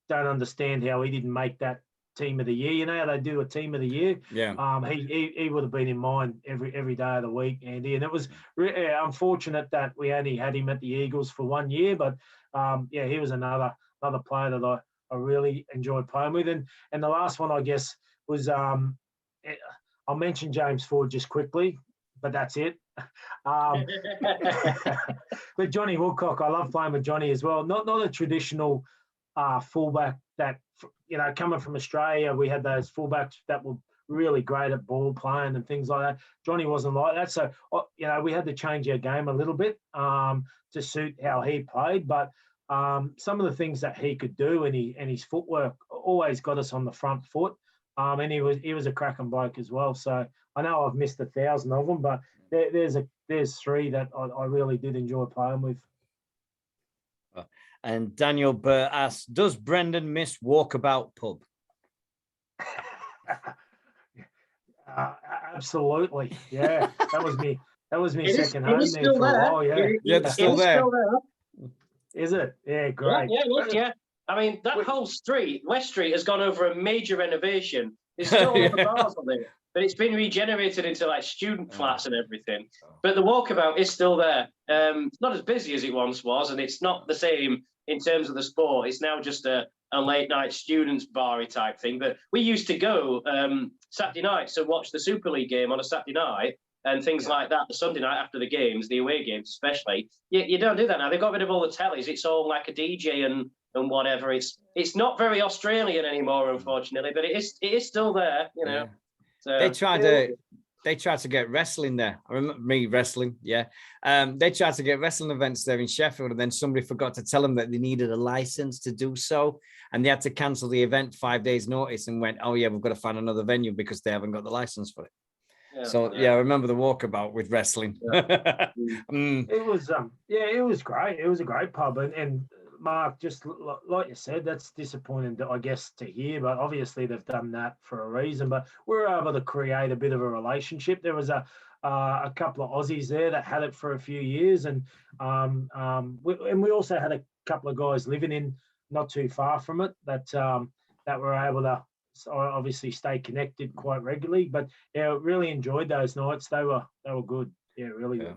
don't understand how he didn't make that team of the year. You know how they do a team of the year?
Yeah.
He would have been in mine every day of the week, Andy. And it was unfortunate that we only had him at the Eagles for 1 year, but he was another player that I really enjoyed playing with. And the last one, I guess, was I'll mention James Ford just quickly, but that's it. But Johnny Woodcock, I love playing with Johnny as well. Not a traditional fullback that, coming from Australia, we had those fullbacks that were really great at ball playing and things like that. Johnny wasn't like that. So, we had to change our game a little bit to suit how he played. But some of the things that he could do and his footwork always got us on the front foot. And he was a cracking bloke as well. So I know I've missed 1,000 of them, but there's three that I really did enjoy playing with.
And Daniel Burr asks, does Brendon miss Walkabout pub?
Absolutely. Yeah. That was me second home there for a while. Yeah.
Yeah, it's still there.
Is it? Yeah, great.
Yeah. I mean, that whole street, West Street, has gone over a major renovation. There's still all the bars on there, but it's been regenerated into like student flats and everything. But the Walkabout is still there. It's not as busy as it once was, and it's not the same in terms of the sport. It's now just a late night students bar type thing. But we used to go Saturday nights and watch the Super League game on a Saturday night and things like that. The Sunday night after the games, the away games especially. You don't do that now. They got rid of all the tellies. It's all like a DJ and whatever. It's not very Australian anymore, unfortunately, but it is still there.
Yeah. So they tried to get wrestling there. I remember me wrestling. Yeah. They tried to get wrestling events there in Sheffield, and then somebody forgot to tell them that they needed a license to do so. And they had to cancel the event 5 days notice and went, oh yeah, we've got to find another venue because they haven't got the license for it. I remember the Walkabout with wrestling.
Yeah. It was great. It was a great pub. And Mark, just like you said, that's disappointing, I guess, to hear, but obviously they've done that for a reason. But we were able to create a bit of a relationship. There was a couple of Aussies there that had it for a few years, and we also had a couple of guys living in not too far from it that were able to obviously stay connected quite regularly. But yeah, really enjoyed those nights. They were good. Yeah, really good.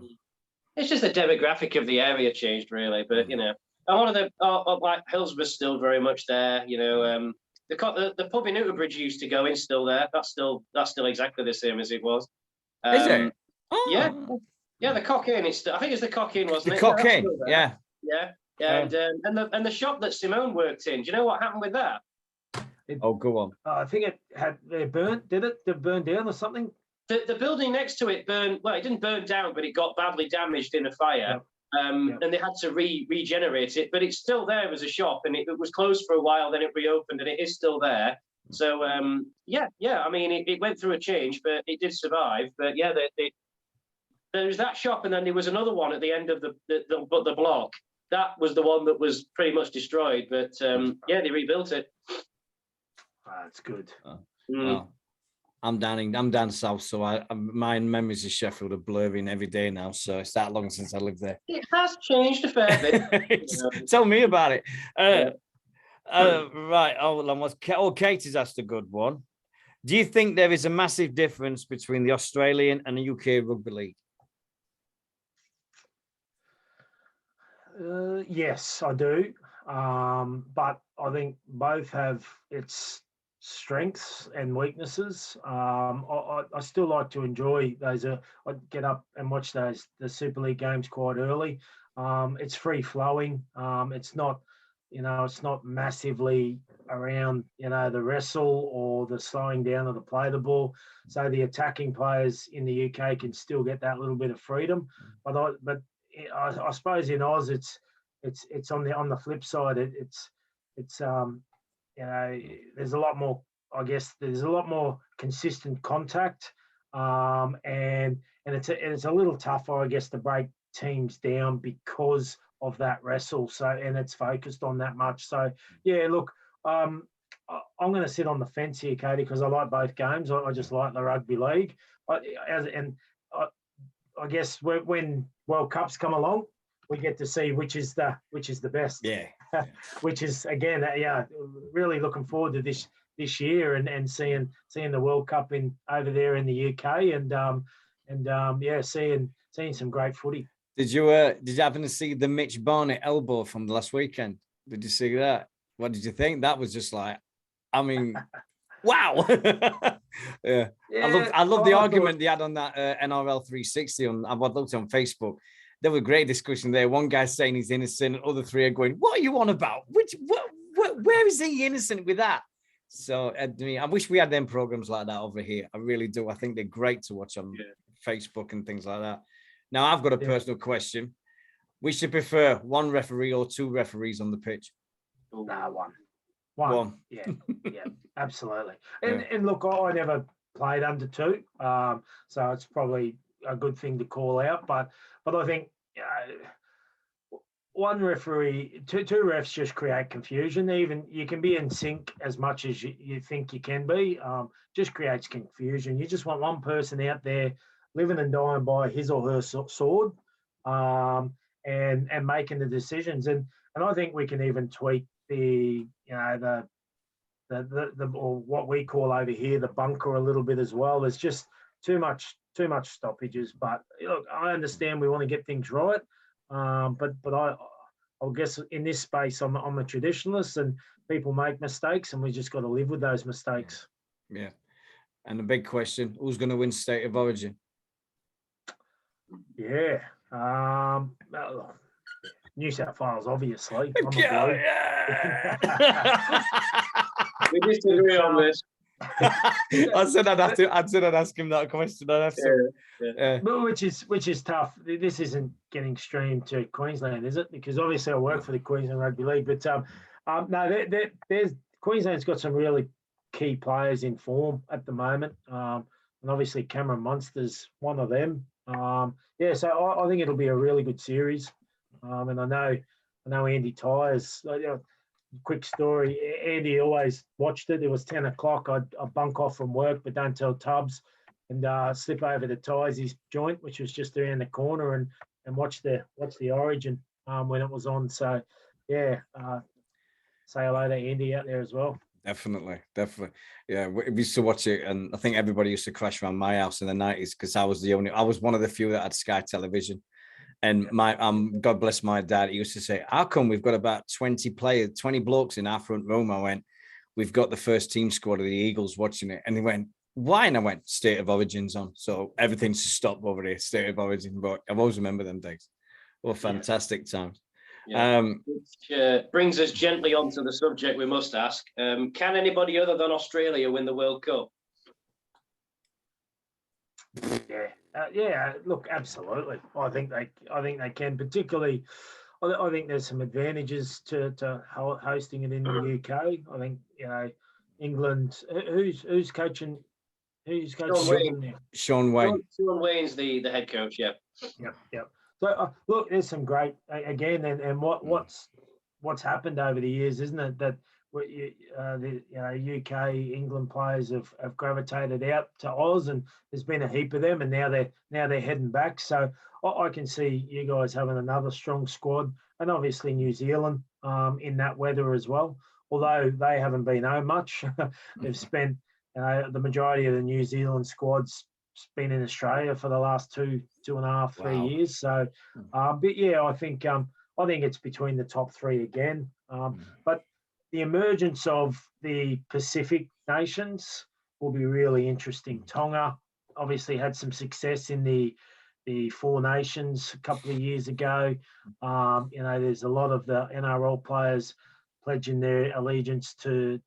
It's just the demographic of the area changed, really. But a lot of the like Hillsborough's still very much there. The pub in Outerbridge used to go in, still there. That's still exactly the same as it was.
Is it?
Oh. Yeah. The Cock Inn. I think it's the Cock Inn, wasn't it?
The Cock Inn. Yeah.
And the shop that Simone worked in. Do you know what happened with that?
Go on.
I think it burnt. Did it burn down or something?
The building next to it burned. Well, it didn't burn down, but it got badly damaged in a fire. and they had to regenerate it, but it's still there as a shop, and it was closed for a while, then it reopened, and it is still there. So yeah, I mean, it went through a change, but it did survive. But yeah, there was that shop, and then there was another one at the end of the block. That was the one that was pretty much destroyed, but yeah, they rebuilt it.
That's good.
Well, I'm down south, so my memories of Sheffield are blurring every day now. So it's that long since I lived there.
It has changed a fair bit.
Tell me about it. Right. Kate has asked a good one. Do you think there is a massive difference between the Australian and the UK Rugby League?
Yes, I do. But I think both have its strengths and weaknesses. I still like to enjoy those. I get up and watch the Super League games quite early. It's free flowing. It's not massively around, the wrestle or the slowing down of the play the ball. So the attacking players in the UK can still get that little bit of freedom. But I suppose in Oz, it's on the flip side. It's there's a lot more. I guess there's a lot more consistent contact, and it's a little tougher, I guess, to break teams down because of that wrestle. So, and it's focused on that much. So yeah, look, I'm going to sit on the fence here, Katie, because I like both games. I just like the rugby league. I guess when World Cups come along, we get to see which is the best.
Yeah.
Which is again, really looking forward to this year and seeing the World Cup over there in the UK and seeing some great footy.
Did you happen to see the Mitch Barnett elbow from the last weekend? Did you see that? What did you think? That was just like, I mean, wow. Yeah. I love the argument they had on that NRL 360 I looked on Facebook. There was a great discussion there. One guy saying he's innocent, other three are going, "What are you on about? Where is he innocent with that?" So I wish we had them programs like that over here. I really do. I think they're great to watch on Facebook and things like that. Now, I've got a personal question. We should prefer one referee or two referees on the pitch?
No, one. Yeah, absolutely. And look, I never played under two, so it's probably a good thing to call out. But I think one referee, two refs just create confusion. Even you can be in sync as much as you think you can be, just creates confusion. You just want one person out there living and dying by his or her sword, and making the decisions. And I think we can even tweak the or what we call over here the bunker a little bit as well. There's just too much stoppages. But look, I understand we want to get things right, but I guess in this space I'm a traditionalist, and people make mistakes, and we just got to live with those mistakes.
Yeah. And the big question: who's going to win State of Origin?
Yeah. New South Wales, obviously.
We disagree on this.
I said I'd ask him that question.
But which is tough. This isn't getting streamed to Queensland, is it? Because obviously I work for the Queensland Rugby League, but no, there's Queensland's got some really key players in form at the moment, and obviously Cameron Munster's one of them. So I think it'll be a really good series, and I know Andy Tyers. Quick story, Andy always watched it. It was 10 o'clock. I'd bunk off from work, but don't tell Tubbs, and slip over to Tyers' joint, which was just around the corner, and watch the Origin when it was on. So say hello to Andy out there as well.
Definitely. Yeah, we used to watch it, and I think everybody used to crash around my house in the 90s because I was one of the few that had Sky Television. And my God bless my dad, he used to say, "How come we've got about 20 blokes in our front room?" I went, "We've got the first team squad of the Eagles watching it." And he went, "Why?" And I went, "State of Origin's on." So everything's stopped over here, State of Origin. But I've always remembered them days. Well, fantastic times.
Yeah. Which brings us gently onto the subject we must ask. Can anybody other than Australia win the World Cup?
Look, absolutely. I think they can. Particularly, I think there's some advantages to hosting it in the UK. I think England. Who's coaching? Who's coaching England now?
Sean Wayne.
Sean Wayne's the head coach. Yeah.
Yep. So look, there's some great again, and what's happened over the years, isn't it? That the UK England players have gravitated out to Oz, and there's been a heap of them, and now they're heading back. So I can see you guys having another strong squad, and obviously New Zealand in that weather as well. Although they haven't been home much, they've spent the majority of the New Zealand squads been in Australia for the last 2.5, 3 years. So, but yeah, I think it's between the top three again. But the emergence of the Pacific nations will be really interesting. Tonga obviously had some success in the Four Nations a couple of years ago. There's a lot of the NRL players pledging their allegiance to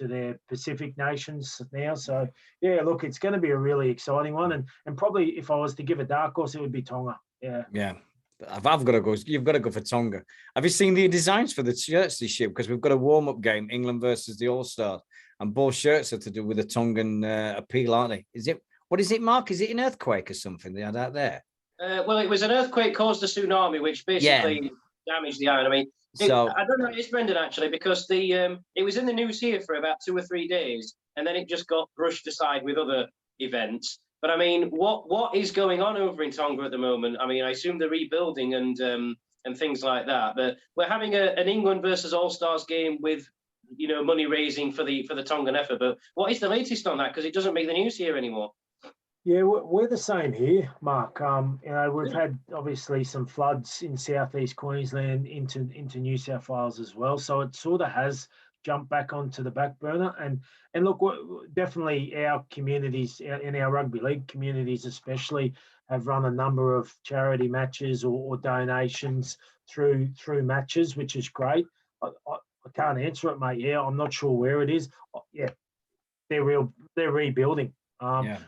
their Pacific nations now. So yeah, look, it's going to be a really exciting one, and probably if I was to give a dark horse, it would be Tonga.
Yeah. I've got to go. You've got to go for Tonga. Have you seen the designs for the shirts this year? Because we've got a warm-up game, England versus the All-Stars, and both shirts are to do with the Tongan appeal, aren't they? What is it, Mark? Is it an earthquake or something they had out there?
Well, it was an earthquake caused a tsunami, which basically damaged the island. I mean, I don't know. It's Brendon actually, because it was in the news here for about 2 or 3 days, and then it just got brushed aside with other events. But I mean, what is going on over in Tonga at the moment? I mean, I assume they're rebuilding and things like that. But we're having an England versus All Stars game with money raising for the Tongan effort. But what is the latest on that? Because it doesn't make the news here anymore.
Yeah, we're the same here, Mark. We've had obviously some floods in southeast Queensland into New South Wales as well. So it sort of has jumped back onto the back burner. And look, definitely our communities, in our rugby league communities especially, have run a number of charity matches or donations through matches, which is great. I can't answer it, mate. Yeah, I'm not sure where it is. Yeah, they're rebuilding.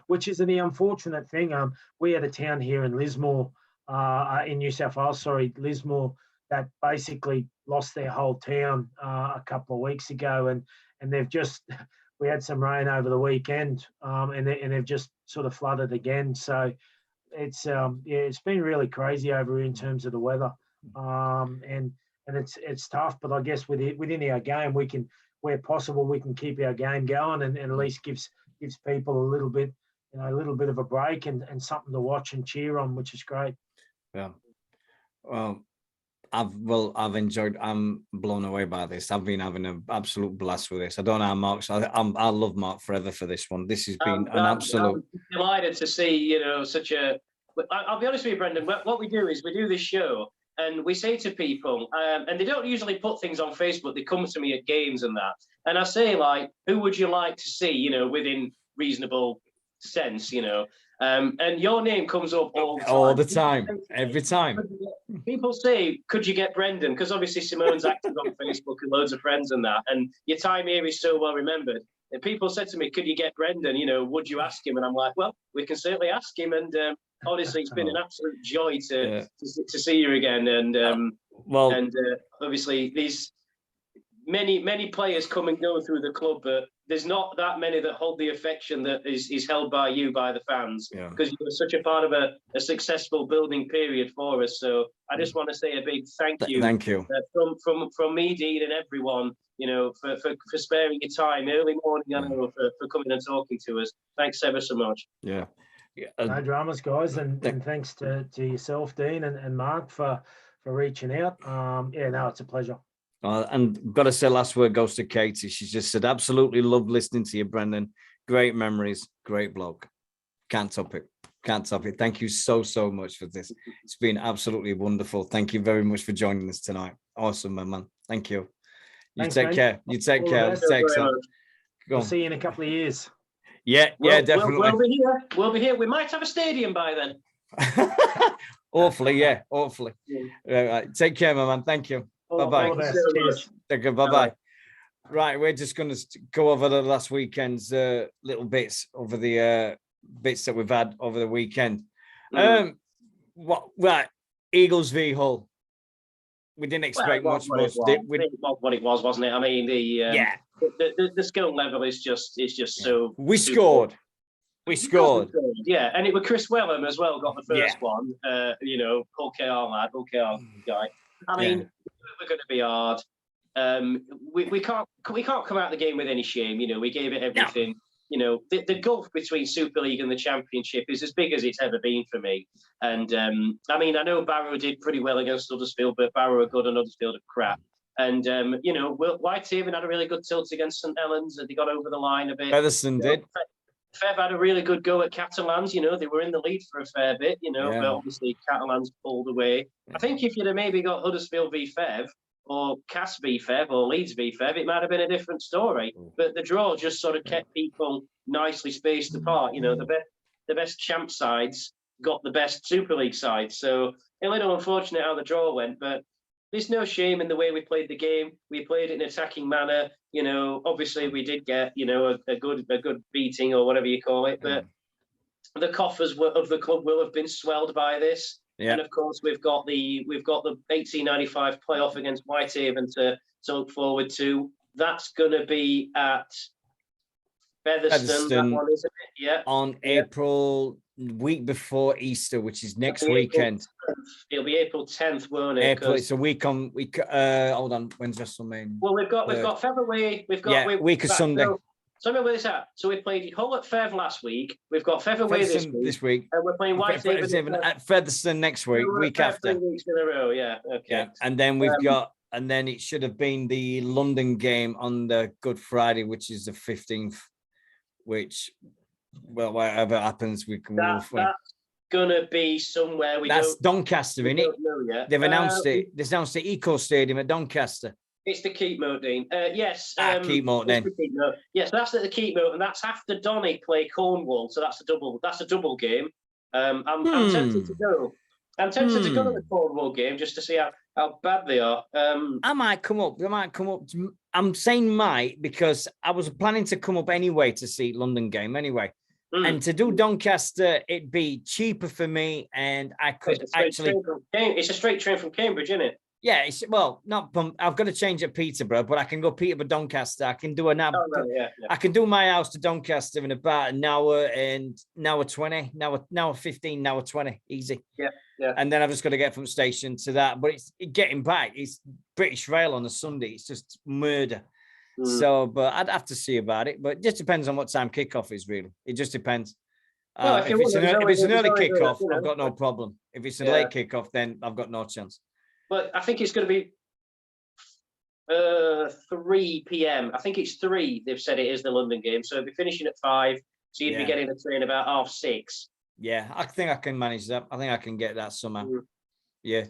Which is the unfortunate thing. We had a town here in Lismore, in New South Wales, Lismore, that basically lost their whole town a couple of weeks ago, and we had some rain over the weekend, and they've just sort of flooded again. So it's been really crazy over here in terms of the weather, and it's tough. But I guess within our game, where possible, we can keep our game going and at least gives people a little bit of a break and something to watch and cheer on, which is great.
Yeah. Well, I've enjoyed. I'm blown away by this. I've been having an absolute blast with this. I don't know how Mark's. I love Mark forever for this one. This has been an absolute.
I'm delighted to see such a. I'll be honest with you, Brendon. What we do is we do this show and we say to people, and they don't usually put things on Facebook. They come to me at games and that, and I say like, who would you like to see? Within reasonable sense, and your name comes up
all the time, every time.
People say, could you get Brendon? Because obviously Simone's active on Facebook and loads of friends and that, and your time here is so well remembered. And people said to me, could you get Brendon? Would you ask him? And I'm like, well, we can certainly ask him. And honestly, it's been an absolute joy to see you again. And obviously these many players come and go through the club, but there's not that many that hold the affection that is held by you, by the fans, because you were such a part of a successful building period for us. So I just want to say a big thank you.
Thank you.
From me, Dean, and everyone, for sparing your time early morning, for coming and talking to us. Thanks ever so much.
Yeah.
No dramas, guys, and thanks to yourself, Dean, and Mark for reaching out. It's a pleasure.
And got to say, last word goes to Katie. She just said, absolutely love listening to you, Brendon. Great memories, great bloke. Can't top it. Thank you so much for this. It's been absolutely wonderful. Thank you very much for joining us tonight. Awesome, my man. Thank you.
Thanks,
take
mate.
care. You take care.
We'll see you in a couple of years.
Yeah, definitely.
We'll be here. We might have a stadium by then.
Hopefully. Right. Take care, my man. Thank you. Bye-bye. Bye-bye. Right, we're just going to go over the last weekend's little bits over the bits that we've had over the weekend. Right, Eagles v Hull. We didn't expect much.
What it was, wasn't it? I mean, the skill level is just so.
We scored.
Yeah, and it was Chris Wellham as well. Got the first one. Hull KR guy. I mean, we're going to be hard. We can't come out of the game with any shame. We gave it everything. No. The gulf between Super League and the Championship is as big as it's ever been for me. And I mean, I know Barrow did pretty well against Huddersfield, but Barrow are good and Huddersfield are crap. And Whitehaven had a really good tilt against St Helens, and they got over the line a bit.
Featherstone did.
Fev had a really good go at Catalans. They were in the lead for a fair bit. But obviously Catalans pulled away. I think if you'd have maybe got Huddersfield v Fev, or Cass v Fev, or Leeds v Fev, it might have been a different story. But the draw just sort of kept people nicely spaced apart. The best champ sides got the best Super League sides. So a little unfortunate how the draw went, but there's no shame in the way we played the game. We played it in an attacking manner. Obviously we did get, a good beating or whatever you call it, but the coffers of the club will have been swelled by this. Yeah. And of course we've got the 1895 playoff against Whitehaven to look forward to. That's going to be at Featherstone. That one, isn't it? Yeah.
On April week before Easter, which is next weekend.
It'll be April 10th, won't it?
It's a week on. Hold on. When's WrestleMania?
Well, we've got Featherweight. Week of
Sunday.
So remember this out. So we played Hull at Fev last week. We've got Featherweight this week, and we're playing Whitehaven
at Featherstone next week after.
3 weeks in a row, yeah. Okay. Yeah.
And then we've got, and then it should have been the London game on the Good Friday, which is the 15th. Which, well, whatever happens, we can.
That's gonna be somewhere
That's Doncaster, isn't it?
Don't know yet.
They've announced it. They've announced the Eco Stadium at Doncaster.
It's the Keepmoat, Dean. Yes.
Keepmoat then.
Yes, that's at the Keepmoat, and that's after Donny play Cornwall, so that's a double game. I'm tempted to go. I'm tempted to go to the Cornwall game just to see how bad they are.
I might come up. I'm saying might because I was planning to come up anyway to see London game anyway. And to do Doncaster, it'd be cheaper for me, and I could
It's a straight train from Cambridge, isn't it?
Yeah, I've got to change at Peterborough, but I can go Peterborough, Doncaster. I can do I can do my house to Doncaster in about an hour and an hour 20, now 15, now 20, easy.
Yeah.
And then I've just got to get from station to that. But it's getting back. It's British Rail on a Sunday. It's just murder. So, but I'd have to see about it. But it just depends on what time kickoff is, really. It just depends. If it's an early kickoff, I've got no problem. If it's a late kickoff, then I've got no chance.
But I think it's going to be 3 p.m. I think it's 3. They've said it is the London game. So it'll be finishing at 5. So you'd be getting a train about 6:30.
Yeah, I think I can manage that. I think I can get that somehow. Yeah.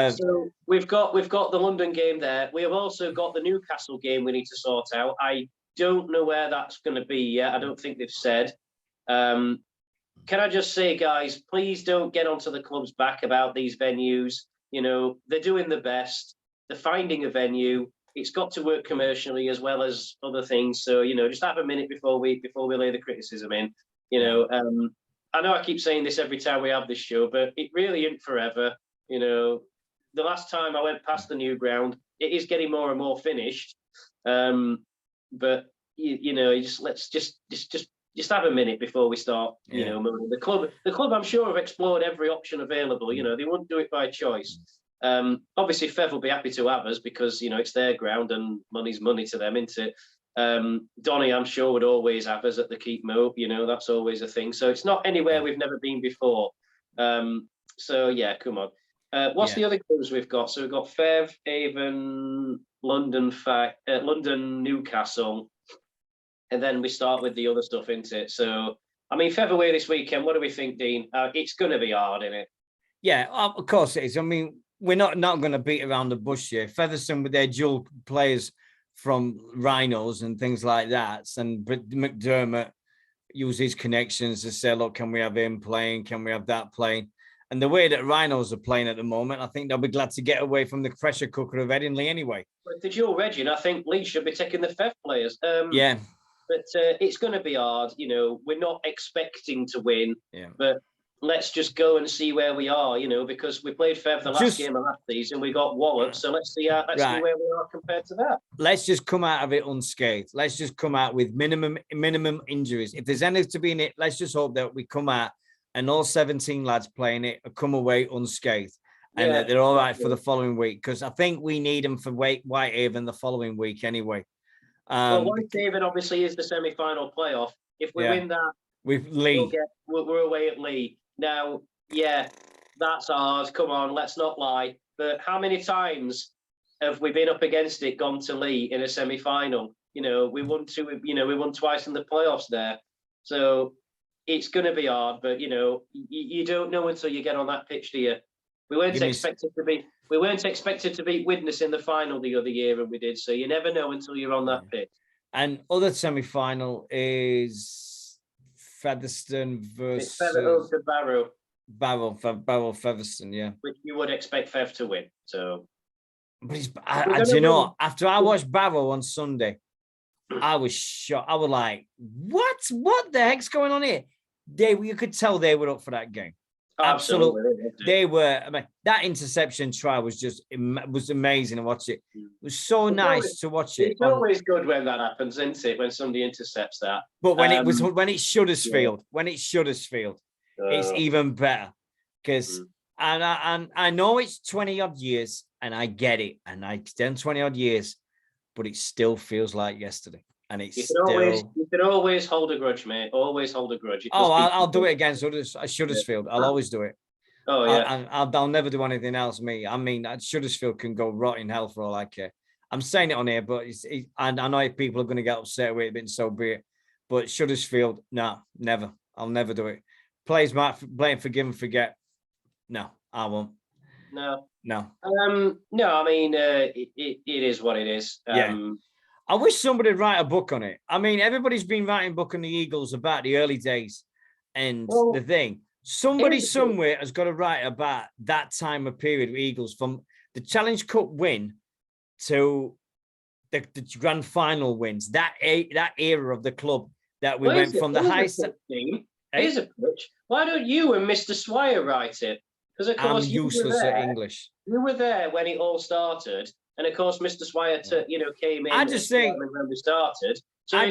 So we've got the London game there. We have also got the Newcastle game we need to sort out. I don't know where that's going to be yet. I don't think they've said. Can I just say, guys, please don't get onto the club's back about these venues. They're doing the best. They're finding a venue. It's got to work commercially as well as other things. So, just have a minute before we lay the criticism in. I know I keep saying this every time we have this show, but it really isn't forever. The last time I went past the new ground, it is getting more and more finished. But let's just have a minute before we start. Moving. The club, I'm sure, have explored every option available. They won't do it by choice. Obviously, Fev will be happy to have us because it's their ground and money's money to them, isn't it? Donny, I'm sure, would always have us at the Keepmoat. That's always a thing. So it's not anywhere we've never been before. So yeah, come on. What's the other games we've got? So we've got Fev, Avon, London, Newcastle. And then we start with the other stuff, isn't it? So, I mean, Featherweight this weekend, what do we think, Dean? It's going to be hard, isn't it?
Yeah, of course it is. I mean, we're not going to beat around the bush here. Featherstone with their dual players from Rhinos and things like that. And McDermott use his connections to say, look, can we have him playing? Can we have that playing? And the way that Rhinos are playing at the moment, I think they'll be glad to get away from the pressure cooker of Headingley anyway.
But the dual Reggie, I think Lee should be taking the Fev players. But it's going to be hard. You know, we're not expecting to win, but let's just go and see where we are. You know, because we played fair for the last game of last season, we got walloped. So let's see where we are compared to that.
Let's just come out of it unscathed. Let's just come out with minimum injuries. If there's anything to be in it, let's just hope that we come out and all 17 lads playing it come away unscathed. And that they're all right for the following week, because I think we need them for Whitehaven the following week anyway.
Well, Whitehaven obviously is the semi-final playoff. If we win that,
with Lee,
we're away at Lee. Now, that's ours. Come on, let's not lie. But how many times have we been up against it, gone to Lee in a semi-final? You know, we won twice in the playoffs there. So it's going to be hard. But you know, you don't know until you get on that pitch, do you? We weren't expected to beat Widnes in the final the other year, and we did. So you never know until you're on that pitch.
And other semi-final is Featherstone versus
Barrow.
Barrow Featherstone, yeah.
Which you would expect Fev to win. So,
but do you know? After I watched Barrow on Sunday, I was shocked. I was like, "What? What the heck's going on here?" You could tell they were up for that game. Absolutely. They were. I mean, that interception try was amazing to watch it. It was so nice to watch it.
It's always good when that happens, isn't it? When somebody intercepts that.
But when it's Shuddersfield, it's even better. Because I know it's 20 odd years, and I get it, and I've done 20 odd years, but it still feels like yesterday. And it's
you can always hold a grudge, mate. Always hold a grudge.
I'll do it against Shuddersfield. I'll always do it.
Oh yeah.
I'll never do anything else. I mean, Shuddersfield can go rot in hell for all I care. I'm saying it on here, but I know people are going to get upset with it, and so be it. But Shuddersfield, no, never. I'll never do it. Players might blame, forgive and forget. No, I won't.
No.
No.
No. I mean, it is what it is.
I wish somebody would write a book on it. I mean, everybody's been writing a book on the Eagles about the early days and the thing. Somebody somewhere has got to write about that time of period with Eagles, from the Challenge Cup win to the grand final wins. That era of the club that we went from the highest.
Here's a pitch. Why don't you and Mr. Swire write it? Because of course
I'm useless at English.
You were there when it all started. And of course, Mr. Swire, came in.
I just think
when we started. So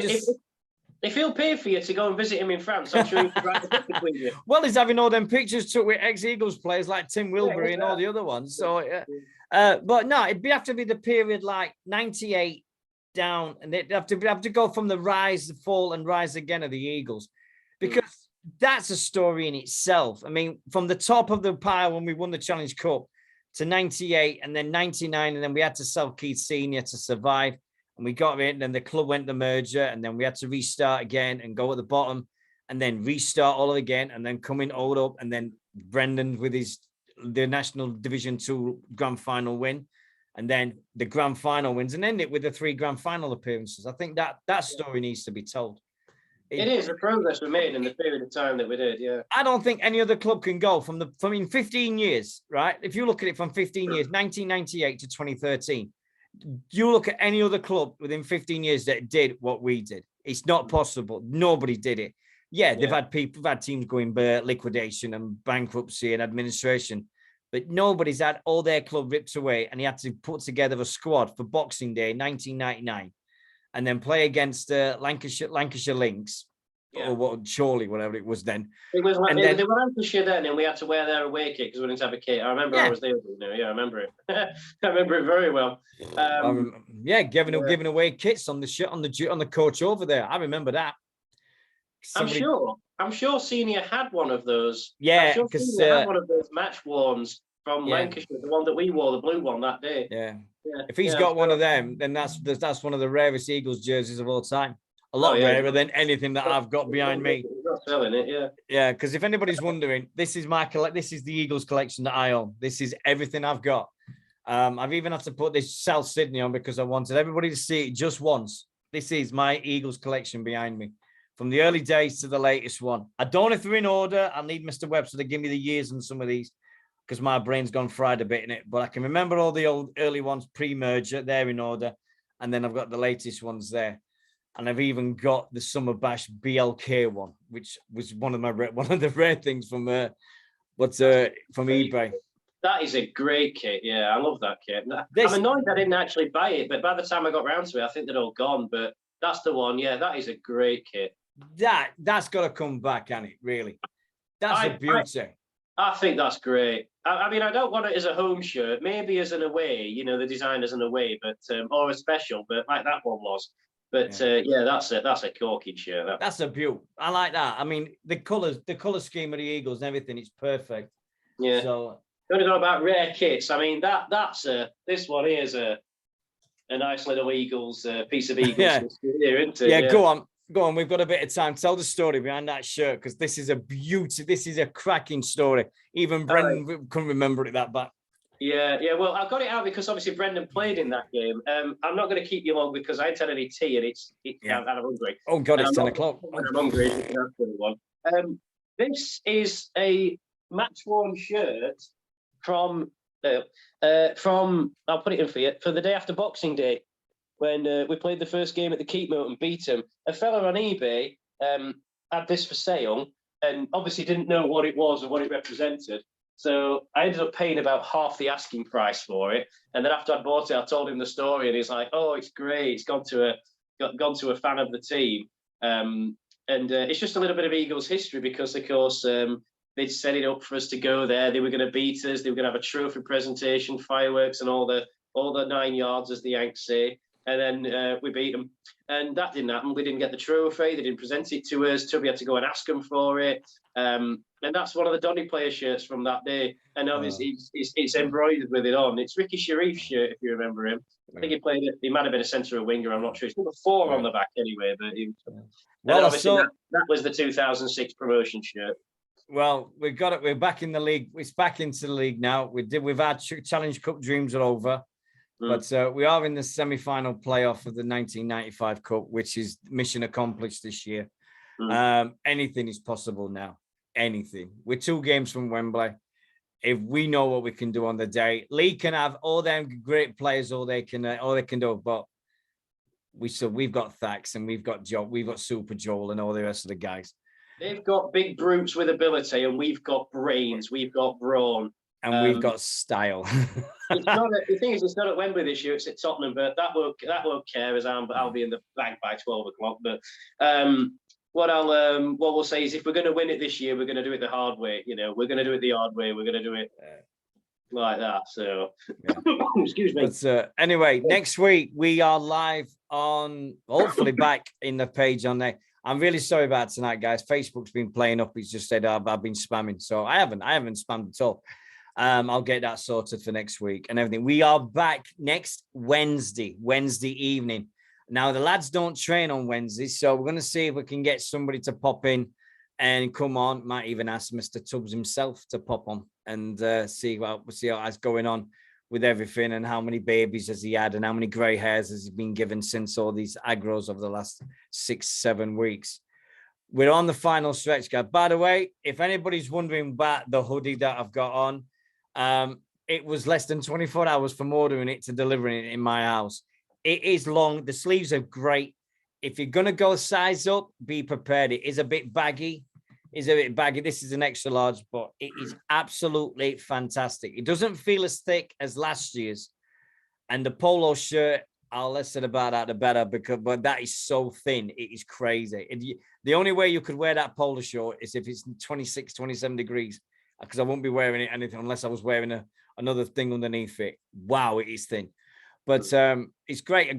if he'll pay for you to go and visit him in France, I'm sure he could write a book between you.
Well, he's having all them pictures took with ex-Eagles players like Tim Wilbury and all the other ones. So, but no, it'd have to be the period like 98 down, and they'd have to go from the rise, the fall, and rise again of the Eagles, because that's a story in itself. I mean, from the top of the pile when we won the Challenge Cup to 98 and then 99, and then we had to sell Keith Senior to survive, and we got it, and then the club went the merger, and then we had to restart again and go at the bottom and then restart all again, and then come in all up, and then Brendon with the National Division 2 grand final win, and then the grand final wins, and end it with the 3 grand final appearances. I think that story needs to be told.
It is the progress we made in the period of time that we did, yeah.
I don't think any other club can go from in 15 years, right? If you look at it from 15 years, 1998 to 2013, you look at any other club within 15 years that did what we did. It's not possible. Nobody did it. Yeah, they've had teams going liquidation and bankruptcy and administration, but nobody's had all their club ripped away, and he had to put together a squad for Boxing Day 1999. And then play against Lancashire Lynx, or whatever it was then.
It was like they were Lancashire then, and we had to wear their away kit because we didn't have a kit. I remember I was there. I remember it. I remember it very well. Giving away kits on the coach over there. I remember that.
I'm
sure Senior had one of those.
Yeah,
because had one of those match worns from Lancashire, the one that we wore, the blue one that day.
Yeah. If he's got one of them, then that's one of the rarest Eagles jerseys of all time. A lot rarer than anything that I've got behind me.
He's not selling it, yeah.
Yeah, because if anybody's wondering, this is the Eagles collection that I own. This is everything I've got. I've even had to put this South Sydney on because I wanted everybody to see it just once. This is my Eagles collection behind me, from the early days to the latest one. I don't know if they're in order. I need Mr. Webster to give me the years on some of these, because my brain's gone fried a bit in it. But I can remember all the old early ones pre-merger. They're in order. And then I've got the latest ones there. And I've even got the Summer Bash BLK one, which was one of the rare things from eBay.
That is a great kit. Yeah, I love that kit. I'm annoyed I didn't actually buy it, but by the time I got round to it, I think they're all gone. But that's the one. Yeah, that is a great kit.
That's got to come back, ain't it? Really, that's a beauty.
I think that's great. I mean, I don't want it as a home shirt, maybe as an away, you know, the design as an away, but or a special, but like that one was. But yeah, that's a corking shirt.
That's a beaut. I like that. I mean, the color scheme of the Eagles and everything, it's perfect.
Yeah.
So
going to go about rare kits. I mean, this one here is a nice little Eagles piece of Eagles here, isn't it?
Yeah, go on. We've got a bit of time. Tell the story behind that shirt, because this is a beauty. This is a cracking story. Even Brendon couldn't remember it that bad.
Yeah. Well, I got it out because obviously Brendon played in that game. I'm not going to keep you long because I ain't had any tea and I'm hungry.
Oh God, it's 10 o'clock.
I'm hungry. You can ask anyone. This is a match-worn shirt from I'll put it in for you, for the day after Boxing Day, when we played the first game at the Keepmoat and beat them. A fella on eBay had this for sale and obviously didn't know what it was or what it represented. So I ended up paying about half the asking price for it. And then after I bought it, I told him the story, and he's like, "Oh, it's great. It's gone to a fan of the team." And it's just a little bit of Eagles history because, of course, they'd set it up for us to go there. They were going to beat us. They were going to have a trophy presentation, fireworks, and all the 9 yards, as the Yanks say. And then we beat them. And that didn't happen. We didn't get the trophy. They didn't present it to us. Tubby had to go and ask them for it. And that's one of the Donny player shirts from that day. And obviously it's embroidered with it on. It's Ricky Sharif's shirt, if you remember him. I think he played it. He might have been a centre or winger. I'm not sure. He's got a 4 on the back anyway. But obviously that was the 2006 promotion shirt.
Well, we've got it. We're back in the league. It's back into the league now. We've had Challenge Cup dreams are over. But we are in the semi-final playoff of the 1995 Cup, which is mission accomplished this year. Anything is possible now. Anything. We're 2 games from Wembley. If we know what we can do on the day, Lee can have all them great players, all they can do. But we've got Thax and we've got Joe, we've got Super Joel and all the rest of the guys.
They've got big brutes with ability, and we've got brains. We've got brawn.
And we've got style.
The thing is, it's not at Wembley this year. It's at Tottenham, but that won't care as I'll be in the bank by 12 o'clock. But what we'll say is, if we're going to win it this year, we're going to do it the hard way. You know, we're going to do it the hard way. We're going to do it like that. So, excuse me.
But anyway, next week we are live on. Hopefully, back in the page on there. I'm really sorry about tonight, guys. Facebook's been playing up. He's just said I've been spamming, so I haven't spammed at all. I'll get that sorted for next week and everything. We are back next Wednesday evening. Now, the lads don't train on Wednesdays, so we're going to see if we can get somebody to pop in and come on. Might even ask Mr. Tubbs himself to pop on and see what's going on with everything and how many babies has he had and how many grey hairs has he been given since all these aggros over the last 6-7 weeks. We're on the final stretch, guys. By the way, if anybody's wondering about the hoodie that I've got on, it was less than 24 hours from ordering it to delivering it in my house. It is long. The sleeves are great. If you're going to go size up, be prepared. It is a bit baggy. This is an extra large, but it is absolutely fantastic. It doesn't feel as thick as last year's. And the polo shirt, I'll listen about that the better, but that is so thin. It is crazy. The only way you could wear that polo shirt is if it's 26, 27 degrees, because I won't be wearing it anything unless I was wearing another thing underneath it. Wow, it is thin. But it's great.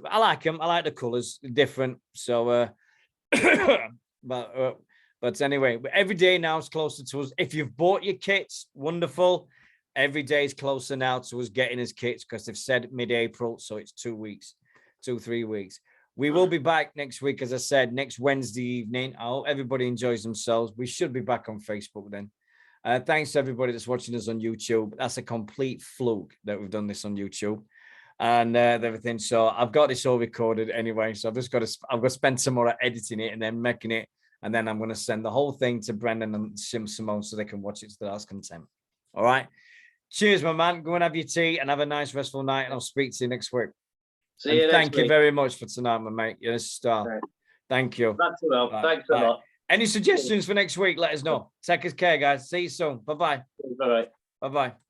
I like them. I like the colours, different. So, but anyway, every day now is closer to us. If you've bought your kits, wonderful. Every day is closer now to us getting his kits because they've said mid-April, so it's 3 weeks. We will be back next week, as I said, next Wednesday evening. I hope everybody enjoys themselves. We should be back on Facebook then. Thanks to everybody that's watching us on YouTube. That's a complete fluke that we've done this on YouTube and everything. So I've got this all recorded anyway. So I've got to spend some more editing it and then making it. And then I'm going to send the whole thing to Brendon and Simon so they can watch it to their heart's content. All right. Cheers, my man. Go and have your tea and have a nice restful night. And I'll speak to you next week.
See you
thank
next
you
week.
very much for tonight, my mate. You're a star.
Right.
Thank you.
That's well.
Bye.
Thanks a
Bye.
lot.
Any suggestions for next week? Let us know. Take us care, guys. See you soon. Bye-bye.
Bye-bye.
Bye-bye.